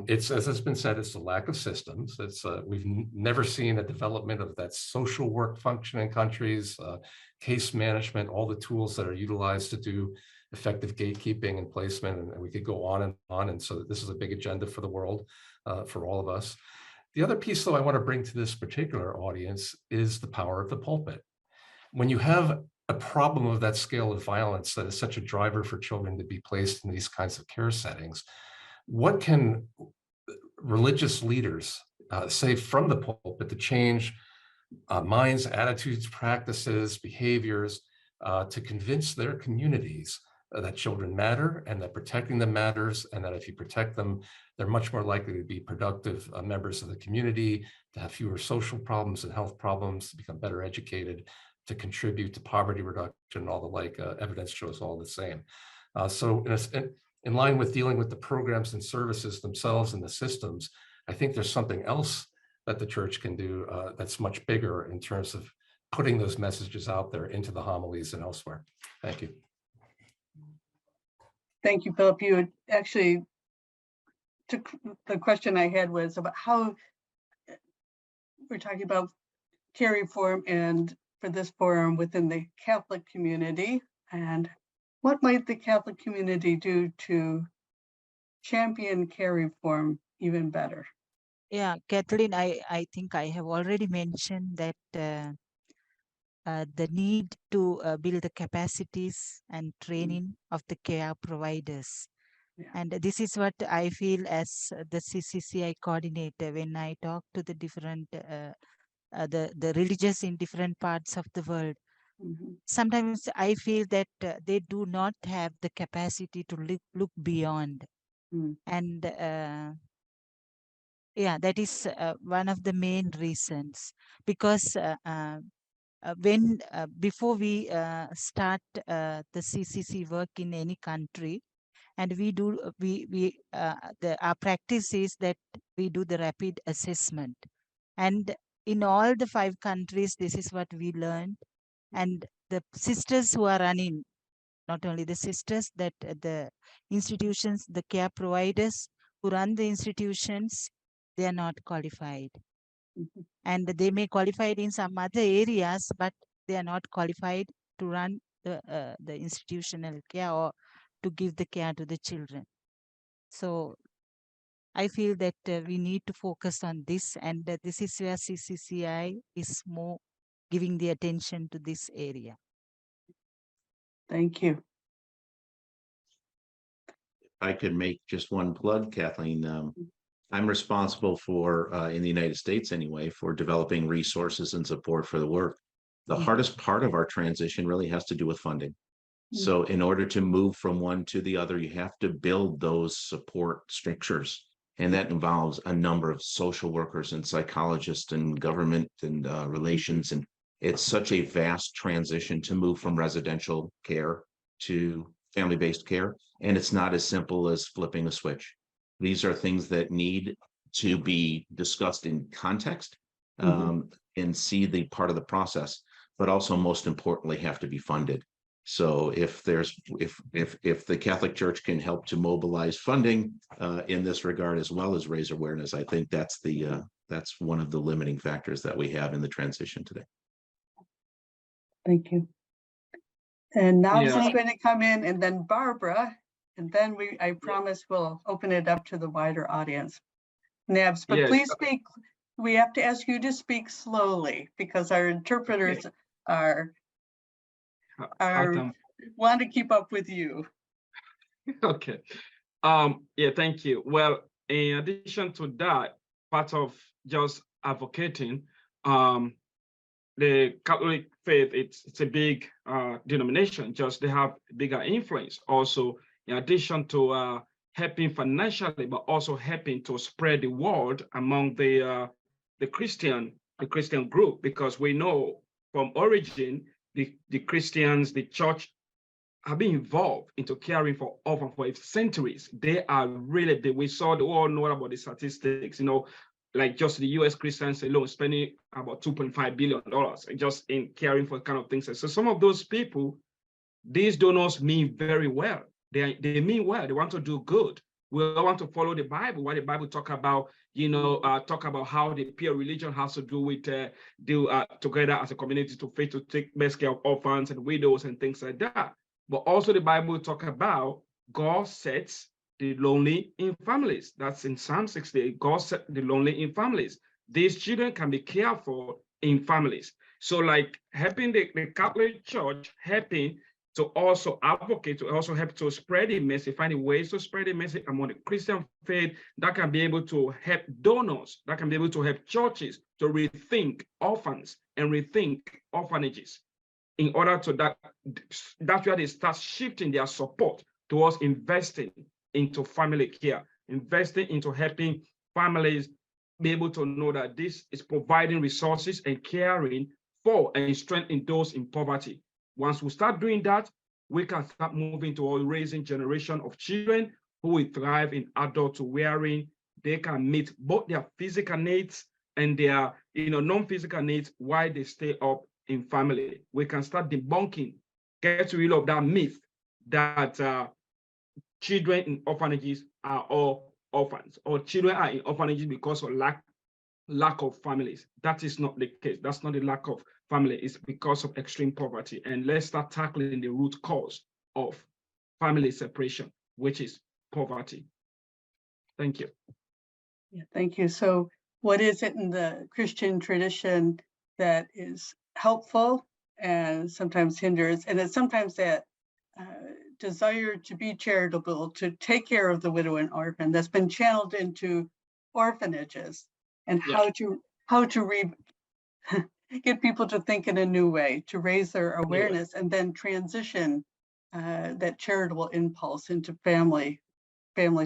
it's, as has been said, it's the lack of systems. It's we've never seen a development of that social work function in countries, case management, all the tools that are utilized to do effective gatekeeping and placement, and we could go on and on. And so this is a big agenda for the world, for all of us. The other piece, though, I want to bring to this particular audience is the power of the pulpit. When you have a problem of that scale of violence that is such a driver for children to be placed in these kinds of care settings, what can religious leaders say from the pulpit to change minds, attitudes, practices, behaviors, to convince their communities that children matter and that protecting them matters, and that if you protect them, they're much more likely to be productive members of the community, to have fewer social problems and health problems, to become better educated, to contribute to poverty reduction, and all the like. Evidence shows all the same. So in line with dealing with the programs and services themselves and the systems, I think there's something else that the church can do that's much bigger in terms of putting those messages out there into the homilies and elsewhere. Thank you. Thank you, Philip. You had actually took the question I had was about how we're talking about care reform, and for this forum within the Catholic community, and what might the Catholic community do to champion care reform even better? Yeah, Kathleen, I think I have already mentioned that the need to build the capacities and training of the care providers. Yeah. And this is what I feel as the CCCI coordinator when I talk to the different, the religious in different parts of the world. Mm-hmm. Sometimes I feel that they do not have the capacity to look beyond. And yeah, that is one of the main reasons, because before we start the CCC work in any country, and our practice is that we do the rapid assessment, and in all the 5 countries, this is what we learned. And the sisters who are running, not only the sisters, that the institutions, the care providers who run the institutions, they are not qualified. Mm-hmm. And they may qualify in some other areas, but they are not qualified to run the institutional care or to give the care to the children. So I feel that we need to focus on this, and this is where CCCI is more giving the attention to this area. Thank you. I could make just one plug, Kathleen. I'm responsible for, in the United States anyway, for developing resources and support for the work. The hardest part of our transition really has to do with funding. So in order to move from one to the other, you have to build those support structures. And that involves a number of social workers and psychologists and government and relations. And it's such a vast transition to move from residential care to family-based care. And it's not as simple as flipping a switch. These are things that need to be discussed in context and see the part of the process, but also most importantly have to be funded. So if the Catholic Church can help to mobilize funding in this regard as well as raise awareness, I think that's one of the limiting factors that we have in the transition today. Thank you. And now Yeah. she's going to come in, and then Barbara, and then I promise we'll open it up to the wider audience. Nabs, but Yes. please speak. We have to ask you to speak slowly because our interpreters are want to keep up with you. Okay. Yeah, thank you. Well, in addition to that, part of just advocating, the Catholic faith, it's a big denomination, just they have bigger influence. Also, in addition to helping financially, but also helping to spread the word among the Christian group, because we know from origin, the Christians, the church have been involved into caring for orphans for centuries. They are really, we all know about the statistics, like just the US Christians alone spending about $2.5 billion just in caring for kind of things. So some of those people, these donors mean very well. They mean well, they want to do good. We all want to follow the Bible, what the Bible talk about, talk about how the pure religion has to do with together as a community to take best care of orphans and widows and things like that. But also the Bible talk about God sets the lonely in families. That's in Psalm 68. God set the lonely in families. These children can be cared for in families. So like helping the Catholic Church, helping to also advocate, to also help to spread the message, finding ways to spread the message among the Christian faith that can be able to help donors, that can be able to help churches to rethink orphans and rethink orphanages. In order to that's where they start shifting their support towards investing into family care, investing into helping families be able to know that this is providing resources and caring for and strengthening those in poverty. Once we start doing that, we can start moving toward raising generation of children who will thrive in adult wearing. They can meet both their physical needs and their non-physical needs while they stay up in family. We can start debunking, get rid of that myth that children in orphanages are all orphans, or children are in orphanages because of lack of families. That is not the case. That's not the lack of family. It's because of extreme poverty. And let's start tackling the root cause of family separation, which is poverty. Thank you. Yeah, thank you. So what is it in the Christian tradition that is helpful and sometimes hinders? And it's sometimes that desire to be charitable, to take care of the widow and orphan that's been channeled into orphanages, and how to get people to think in a new way, to raise their awareness, and then transition that charitable impulse into family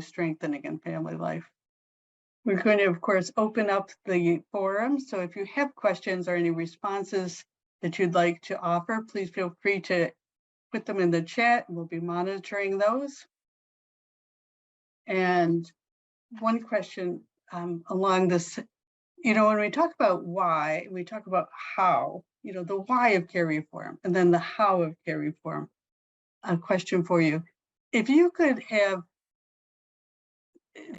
strengthening and family life. We're going to, of course, open up the forum. So if you have questions or any responses that you'd like to offer, please feel free to put them in the chat. We'll be monitoring those. And one question along this, when we talk about why, we talk about how, the why of care reform, and then the how of care reform. A question for you. If you could have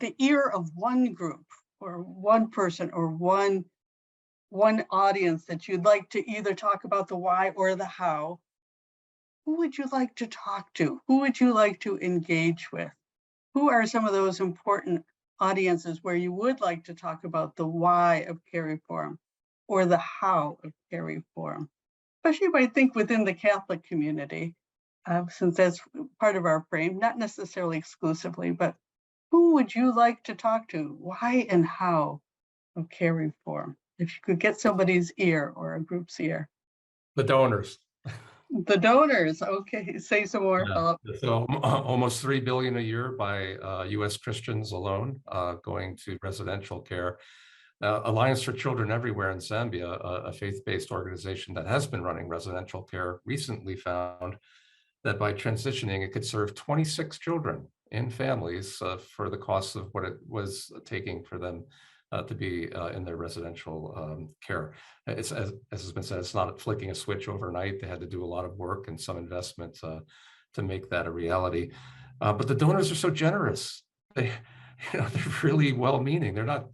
the ear of one group or one person or one audience that you'd like to either talk about the why or the how, who would you like to talk to? Who would you like to engage with? Who are some of those important audiences where you would like to talk about the why of care reform or the how of care reform? Especially if I think within the Catholic community, since that's part of our frame, not necessarily exclusively, but who would you like to talk to? Why and how of care reform? If you could get somebody's ear or a group's ear. The donors. The donors, okay, say some more, Philip. So almost $3 billion a year by US Christians alone going to residential care. Alliance for Children Everywhere in Zambia, a faith-based organization that has been running residential care, recently found that by transitioning, it could serve 26 children in families for the cost of what it was taking for them to be in their residential care. It's as has been said, it's not flicking a switch overnight. They had to do a lot of work and some investment to make that a reality. But the donors are so generous. They're really well-meaning. They're not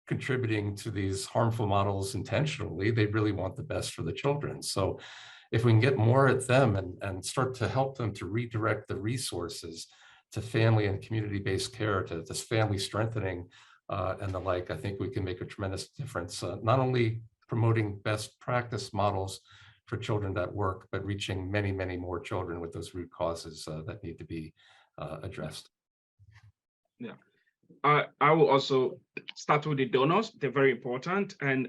contributing to these harmful models intentionally. They really want the best for the children. So if we can get more at them and start to help them to redirect the resources to family and community-based care, to this family strengthening and the like, I think we can make a tremendous difference, not only promoting best practice models for children that work, but reaching many, many more children with those root causes that need to be addressed. Yeah. I will also start with the donors. They're very important. And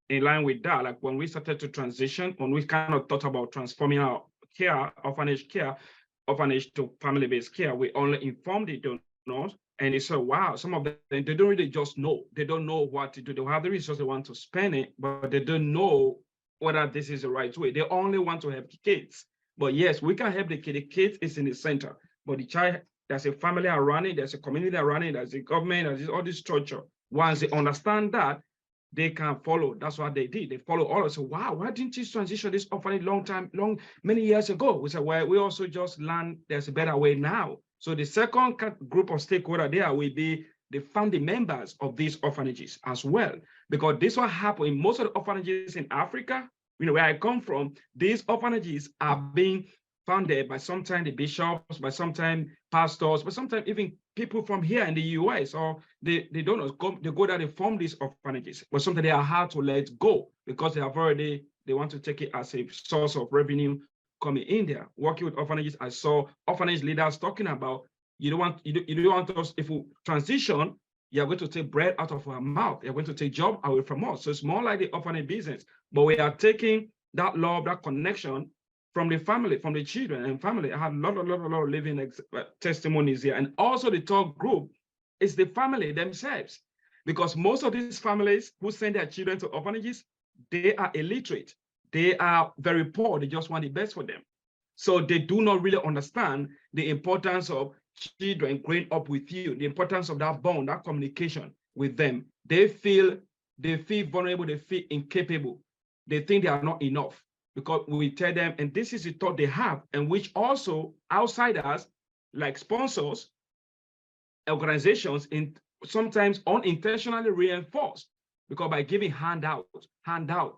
in line with that, like when we started to transition, when we kind of thought about transforming our care, orphanage to family-based care, we only informed the donors. And they said, wow, some of them, they don't really just know. They don't know what to do. They have the resources, they want to spend it, but they don't know whether this is the right way. They only want to help the kids. But yes, we can help the kid. The kid is in the center, but the child, there's a family around it, there's a community around it, there's a government, there's all this structure. Once they understand that, they can follow. That's what they did. They follow all of us. So, wow, why didn't you transition this orphanage many years ago? We said, well, we also just learned there's a better way now. So the second group of stakeholders there will be the founding members of these orphanages as well, because this will happen in most of the orphanages in Africa, where I come from. These orphanages are being founded by sometimes the bishops, by sometimes pastors, but sometimes even people from here in the US, or the donors they go there, they form these orphanages, but sometimes they are hard to let go because they want to take it as a source of revenue coming in there. Working with orphanages, I saw orphanage leaders talking about, you don't want us, if we transition, you're going to take bread out of our mouth, you're going to take job away from us. So it's more like the orphanage business, but we are taking that love, that connection from the family, from the children and family. I have a lot of living testimonies here. And also the third group is the family themselves, because most of these families who send their children to orphanages, they are illiterate. They are very poor. They just want the best for them. So they do not really understand the importance of children growing up with you, the importance of that bond, that communication with them. They feel vulnerable, they feel incapable. They think they are not enough, because we tell them, and this is the thought they have, and which also outsiders like sponsors, organizations, sometimes unintentionally reinforce, because by giving handout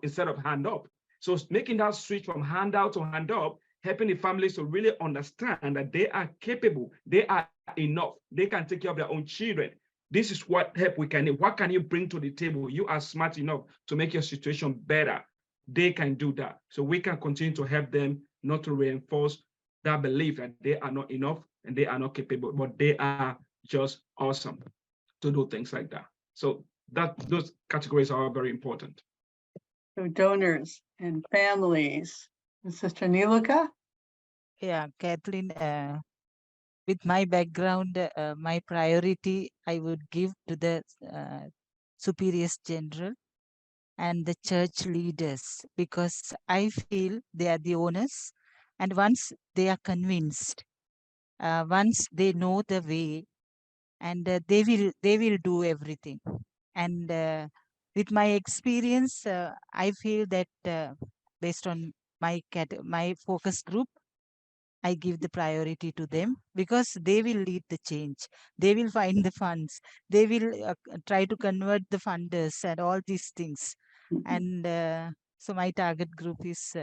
instead of hand up. So making that switch from handout to hand up, helping the families to really understand that they are capable, they are enough, they can take care of their own children. This is what help we can need. What can you bring to the table? You are smart enough to make your situation better. They can do that. So we can continue to help them, not to reinforce that belief that they are not enough and they are not capable, but they are just awesome to do things like that. So those categories are very important. So donors and families. And Sister Niluka? Yeah, Kathleen, with my background, my priority I would give to the superiors general and the church leaders, because I feel they are the owners. And once they are convinced, once they know the way, and they will do everything. And with my experience, I feel that based on my focus group, I give the priority to them, because they will lead the change. They will find the funds. They will try to convert the funders and all these things. And so my target group is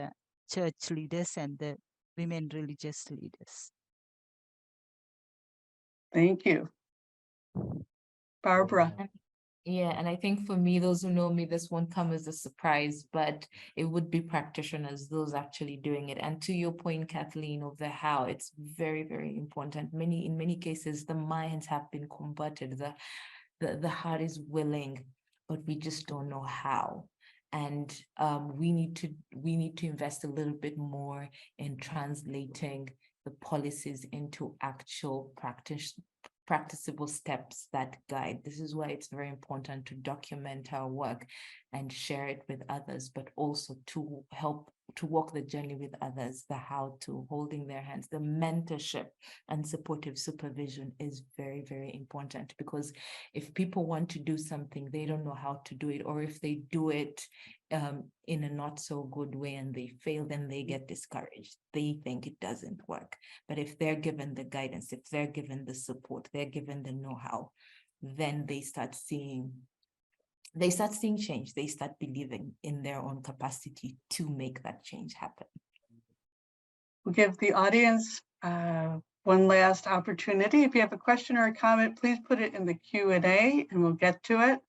church leaders and the women religious leaders. Thank you. Barbara? Yeah, and I think for me, those who know me, this won't come as a surprise, but it would be practitioners, those actually doing it. And to your point, Kathleen, of the how, it's very, very important. In many cases, the minds have been converted, the heart is willing, but we just don't know how. And we need to invest a little bit more in translating the policies into actual practicable steps that guide. This is why it's very important to document our work and share it with others, but also to help to walk the journey with others, the how to, holding their hands, the mentorship and supportive supervision is very, very important, because if people want to do something, they don't know how to do it, or if they do it in a not so good way and they fail, then they get discouraged. They think it doesn't work. But if they're given the guidance, if they're given the support, they're given the know-how, then they start seeing change. They start believing in their own capacity to make that change happen. We'll give the audience one last opportunity. If you have a question or a comment, please put it in the Q&A and we'll get to it.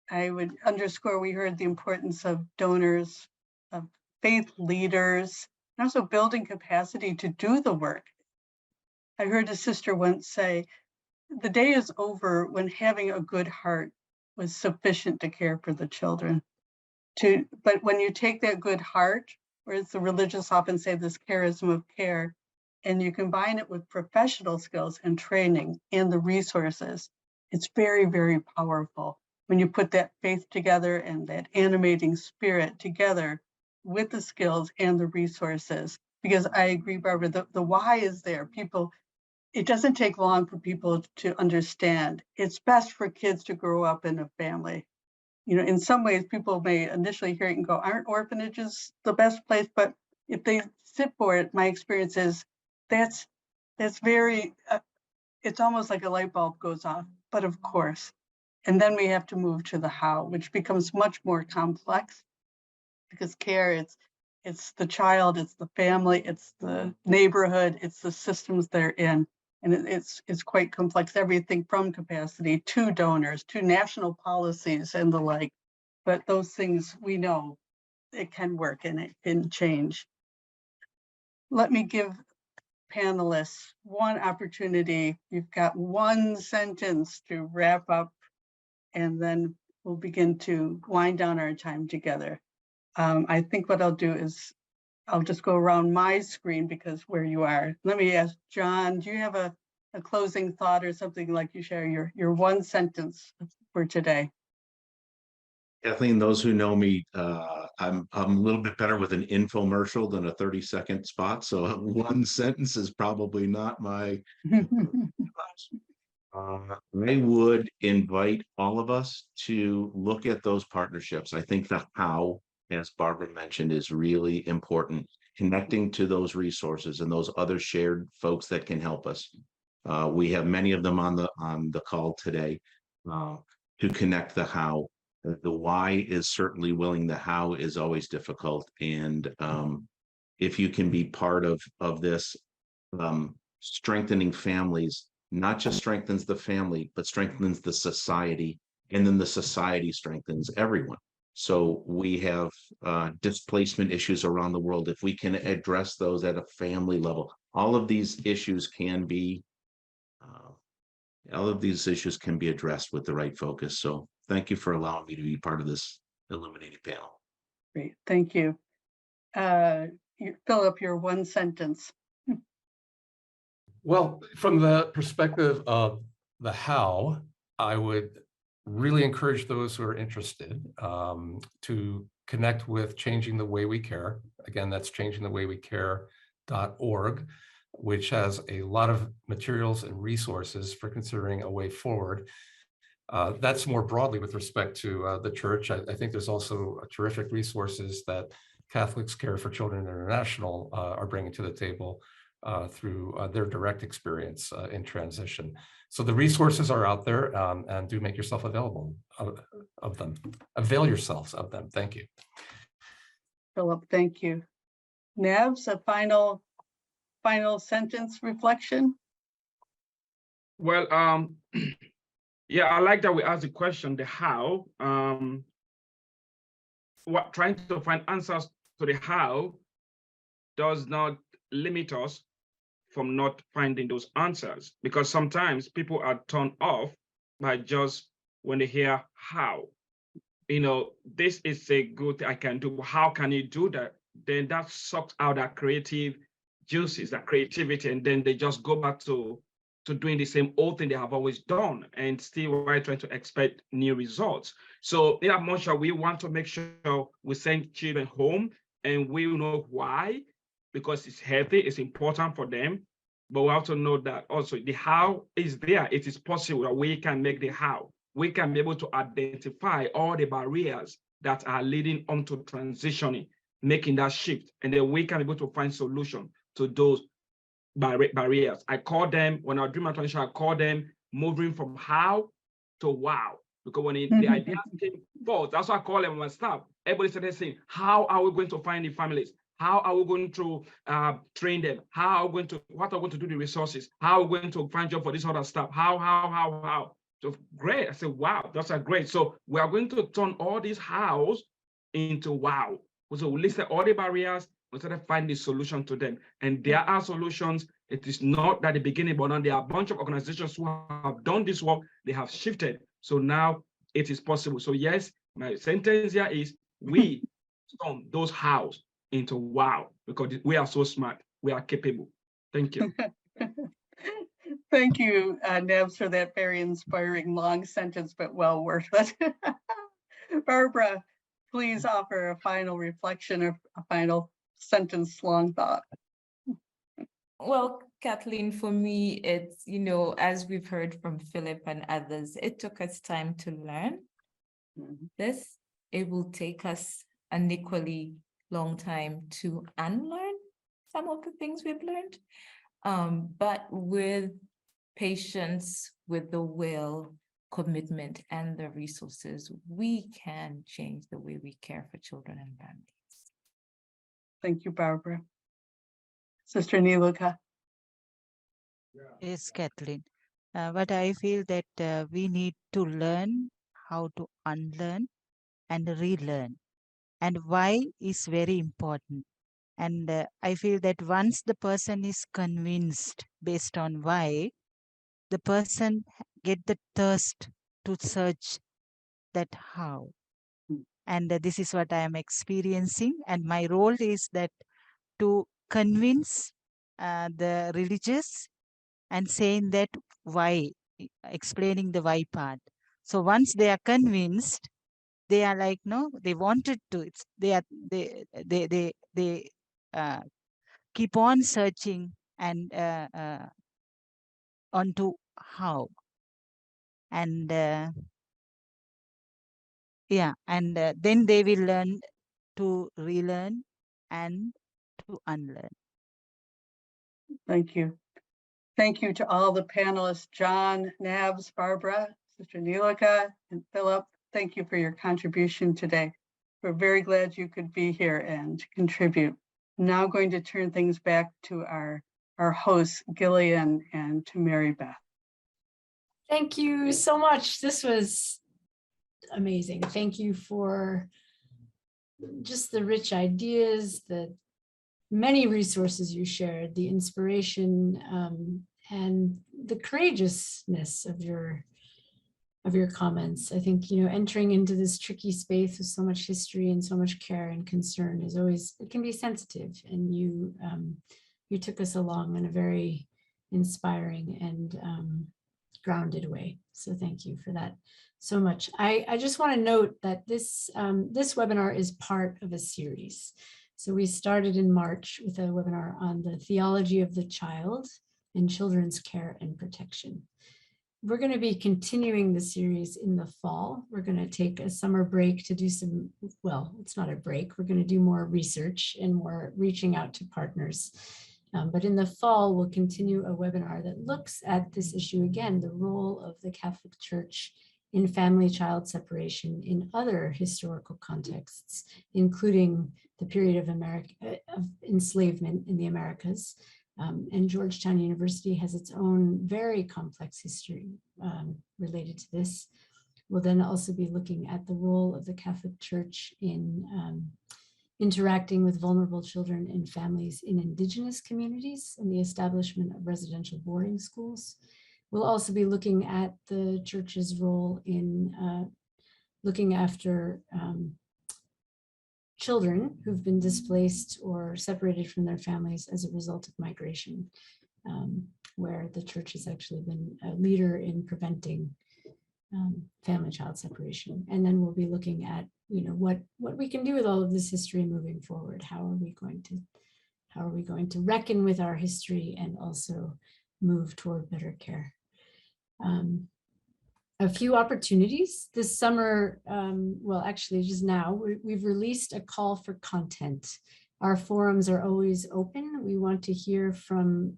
I would underscore, we heard the importance of donors, of faith leaders, and also building capacity to do the work. I heard a sister once say, the day is over when having a good heart was sufficient to care for the children. But when you take that good heart, or as the religious often say, this charism of care, and you combine it with professional skills and training and the resources, it's very, very powerful. When you put that faith together and that animating spirit together with the skills and the resources, because I agree, Barbara, the why is there. It doesn't take long for people to understand. It's best for kids to grow up in a family. You know, in some ways, people may initially hear it and go, aren't orphanages the best place? But if they sit for it, my experience is that's very, it's almost like a light bulb goes off, but of course. And then we have to move to the how, which becomes much more complex, because care, it's the child, it's the family, it's the neighborhood, it's the systems they're in. And it's quite complex, everything from capacity to donors, to national policies and the like. But those things, we know it can work and it can change. Let me give panelists one opportunity. You've got one sentence to wrap up, and then we'll begin to wind down our time together. I think what I'll do is I'll just go around my screen because where you are. Let me ask John, do you have a closing thought or something like you share your one sentence for today? Kathleen, those who know me, I'm a little bit better with an infomercial than a 30-second spot. So one sentence is probably not my. I would invite all of us to look at those partnerships. I think the how, as Barbara mentioned, is really important. Connecting to those resources and those other shared folks that can help us. We have many of them on the call today to connect the how. The why is certainly willing. The how is always difficult. And if you can be part of this, strengthening families, not just strengthens the family, but strengthens the society, and then the society strengthens everyone. So we have displacement issues around the world. If we can address those at a family level, all of these issues can be addressed with the right focus. So thank you for allowing me to be part of this illuminating panel. Great, thank you. Philip, your one sentence. Well, from the perspective of the how, I would really encourage those who are interested to connect with Changing the Way We Care. Again, that's changingthewayWeCare.org, which has a lot of materials and resources for considering a way forward. That's more broadly with respect to the church. I think there's also terrific resources that Catholics Care for Children International are bringing to the table through their direct experience in transition. So the resources are out there, and do make yourself available of them. Avail yourselves of them. Thank you. Philip, thank you. Nabs, a final sentence reflection? Well, yeah, I like that we asked the question, the how. Trying to find answers to the how does not limit us from not finding those answers, because sometimes people are turned off by just when they hear how. You know, this is a good thing I can do. How can you do that? Then that sucks out that creative juices, that creativity, and then they just go back to to doing the same old thing they have always done, and still we're trying to expect new results. So in that much, we want to make sure we send children home, and we know why, because it's healthy, it's important for them. But we have to know that also the how is there. It is possible that we can make the how. We can be able to identify all the barriers that are leading on to transitioning, making that shift, and then we can be able to find solution to those barriers. I call them, when I do my transition, I call them moving from how to wow. Because when the idea came forth, that's what I call them my staff. Everybody started saying, how are we going to find the families? How are we going to train them? How are we going to, what are we going to do the resources? How are we going to find job for this other stuff? How? So great. I said, wow, that's a great. So we are going to turn all these hows into wow. So we listed all the barriers, we started finding the solution to them. And there are solutions. It is not at the beginning, but now there are a bunch of organizations who have done this work. They have shifted. So now it is possible. So yes, my sentence here is we turn those hows into wow, because we are so smart. We are capable. Thank you. Thank you, Nebs, for that very inspiring long sentence, but well worth it. Barbara, please offer a final reflection or a final sentence long thought. Well, Kathleen, for me, it's, you know, as we've heard from Philip and others, it took us time to learn this. It will take us an equally long time to unlearn some of the things we've learned. But with patience, with the will, commitment, and the resources, we can change the way we care for children and families. Thank you, Barbara. Sister Niluka. Yes, Kathleen. But I feel that we need to learn how to unlearn and relearn. And why is very important. And I feel that once the person is convinced based on why, the person get the thirst to search that how. And this is what I am experiencing. And my role is that to convince the religious and saying that why, explaining the why part. So once they are convinced, they are like, no, they wanted to. It's they keep on searching and onto how. And yeah, and then they will learn to relearn and to unlearn. Thank you. Thank you to all the panelists, John, Nabs, Barbara, Sister Niluka, and Philip. Thank you for your contribution today. We're very glad you could be here and contribute. I'm now going to turn things back to our hosts, Gillian and to Mary Beth. Thank you so much. This was amazing. Thank you for just the rich ideas, the many resources you shared, the inspiration, and the courageousness of your comments. I think, you know, entering into this tricky space with so much history and so much care and concern is always, it can be sensitive, and you took us along in a very inspiring and grounded way. So thank you for that so much. I just want to note that this webinar is part of a series. So we started in March with a webinar on the theology of the child in children's care and protection. We're going to be continuing the series in the fall. We're going to take a summer break to do some, well, it's not a break. We're going to do more research and more reaching out to partners. But in the fall, we'll continue a webinar that looks at this issue again, the role of the Catholic Church in family-child separation in other historical contexts, including the period of enslavement in the Americas. And Georgetown University has its own very complex history related to this. We'll then also be looking at the role of the Catholic Church in interacting with vulnerable children and families in Indigenous communities and the establishment of residential boarding schools. We'll also be looking at the Church's role in looking after children who've been displaced or separated from their families as a result of migration. where the church has actually been a leader in preventing family child separation. And then we'll be looking at, what we can do with all of this history moving forward. How are we going to reckon with our history and also move toward better care? A few opportunities this summer. Well, actually just now, we've released a call for content. Our forums are always open. We want to hear from,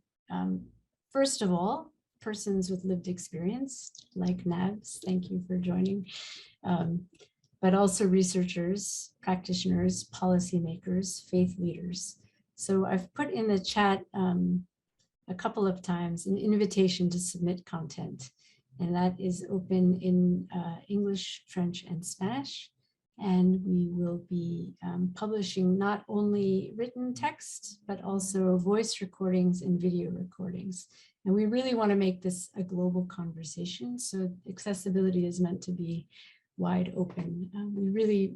first of all, persons with lived experience like Nabs. Thank you for joining. But also researchers, practitioners, policymakers, faith leaders. So I've put in the chat a couple of times an invitation to submit content. And that is open in English, French, and Spanish. And we will be publishing not only written text, but also voice recordings and video recordings. And we really want to make this a global conversation. So accessibility is meant to be wide open. We really,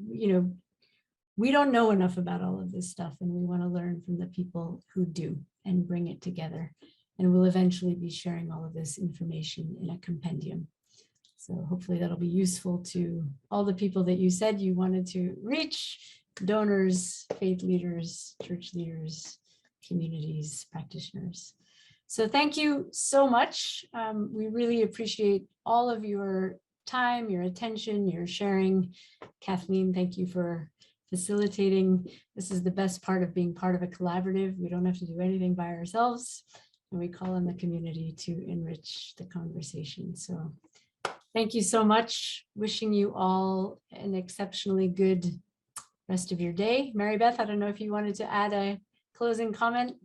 we don't know enough about all of this stuff, and we want to learn from the people who do and bring it together. And we'll eventually be sharing all of this information in a compendium. So hopefully that'll be useful to all the people that you said you wanted to reach: donors, faith leaders, church leaders, communities, practitioners. So thank you so much. We really appreciate all of your time, your attention, your sharing. Kathleen, thank you for facilitating. This is the best part of being part of a collaborative. We don't have to do anything by ourselves. And we call on the community to enrich the conversation. So thank you so much. Wishing you all an exceptionally good rest of your day. Mary Beth, I don't know if you wanted to add a closing comment.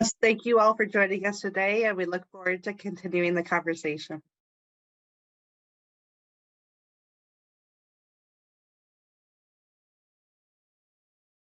Yes, thank you all for joining us today, and we look forward to continuing the conversation.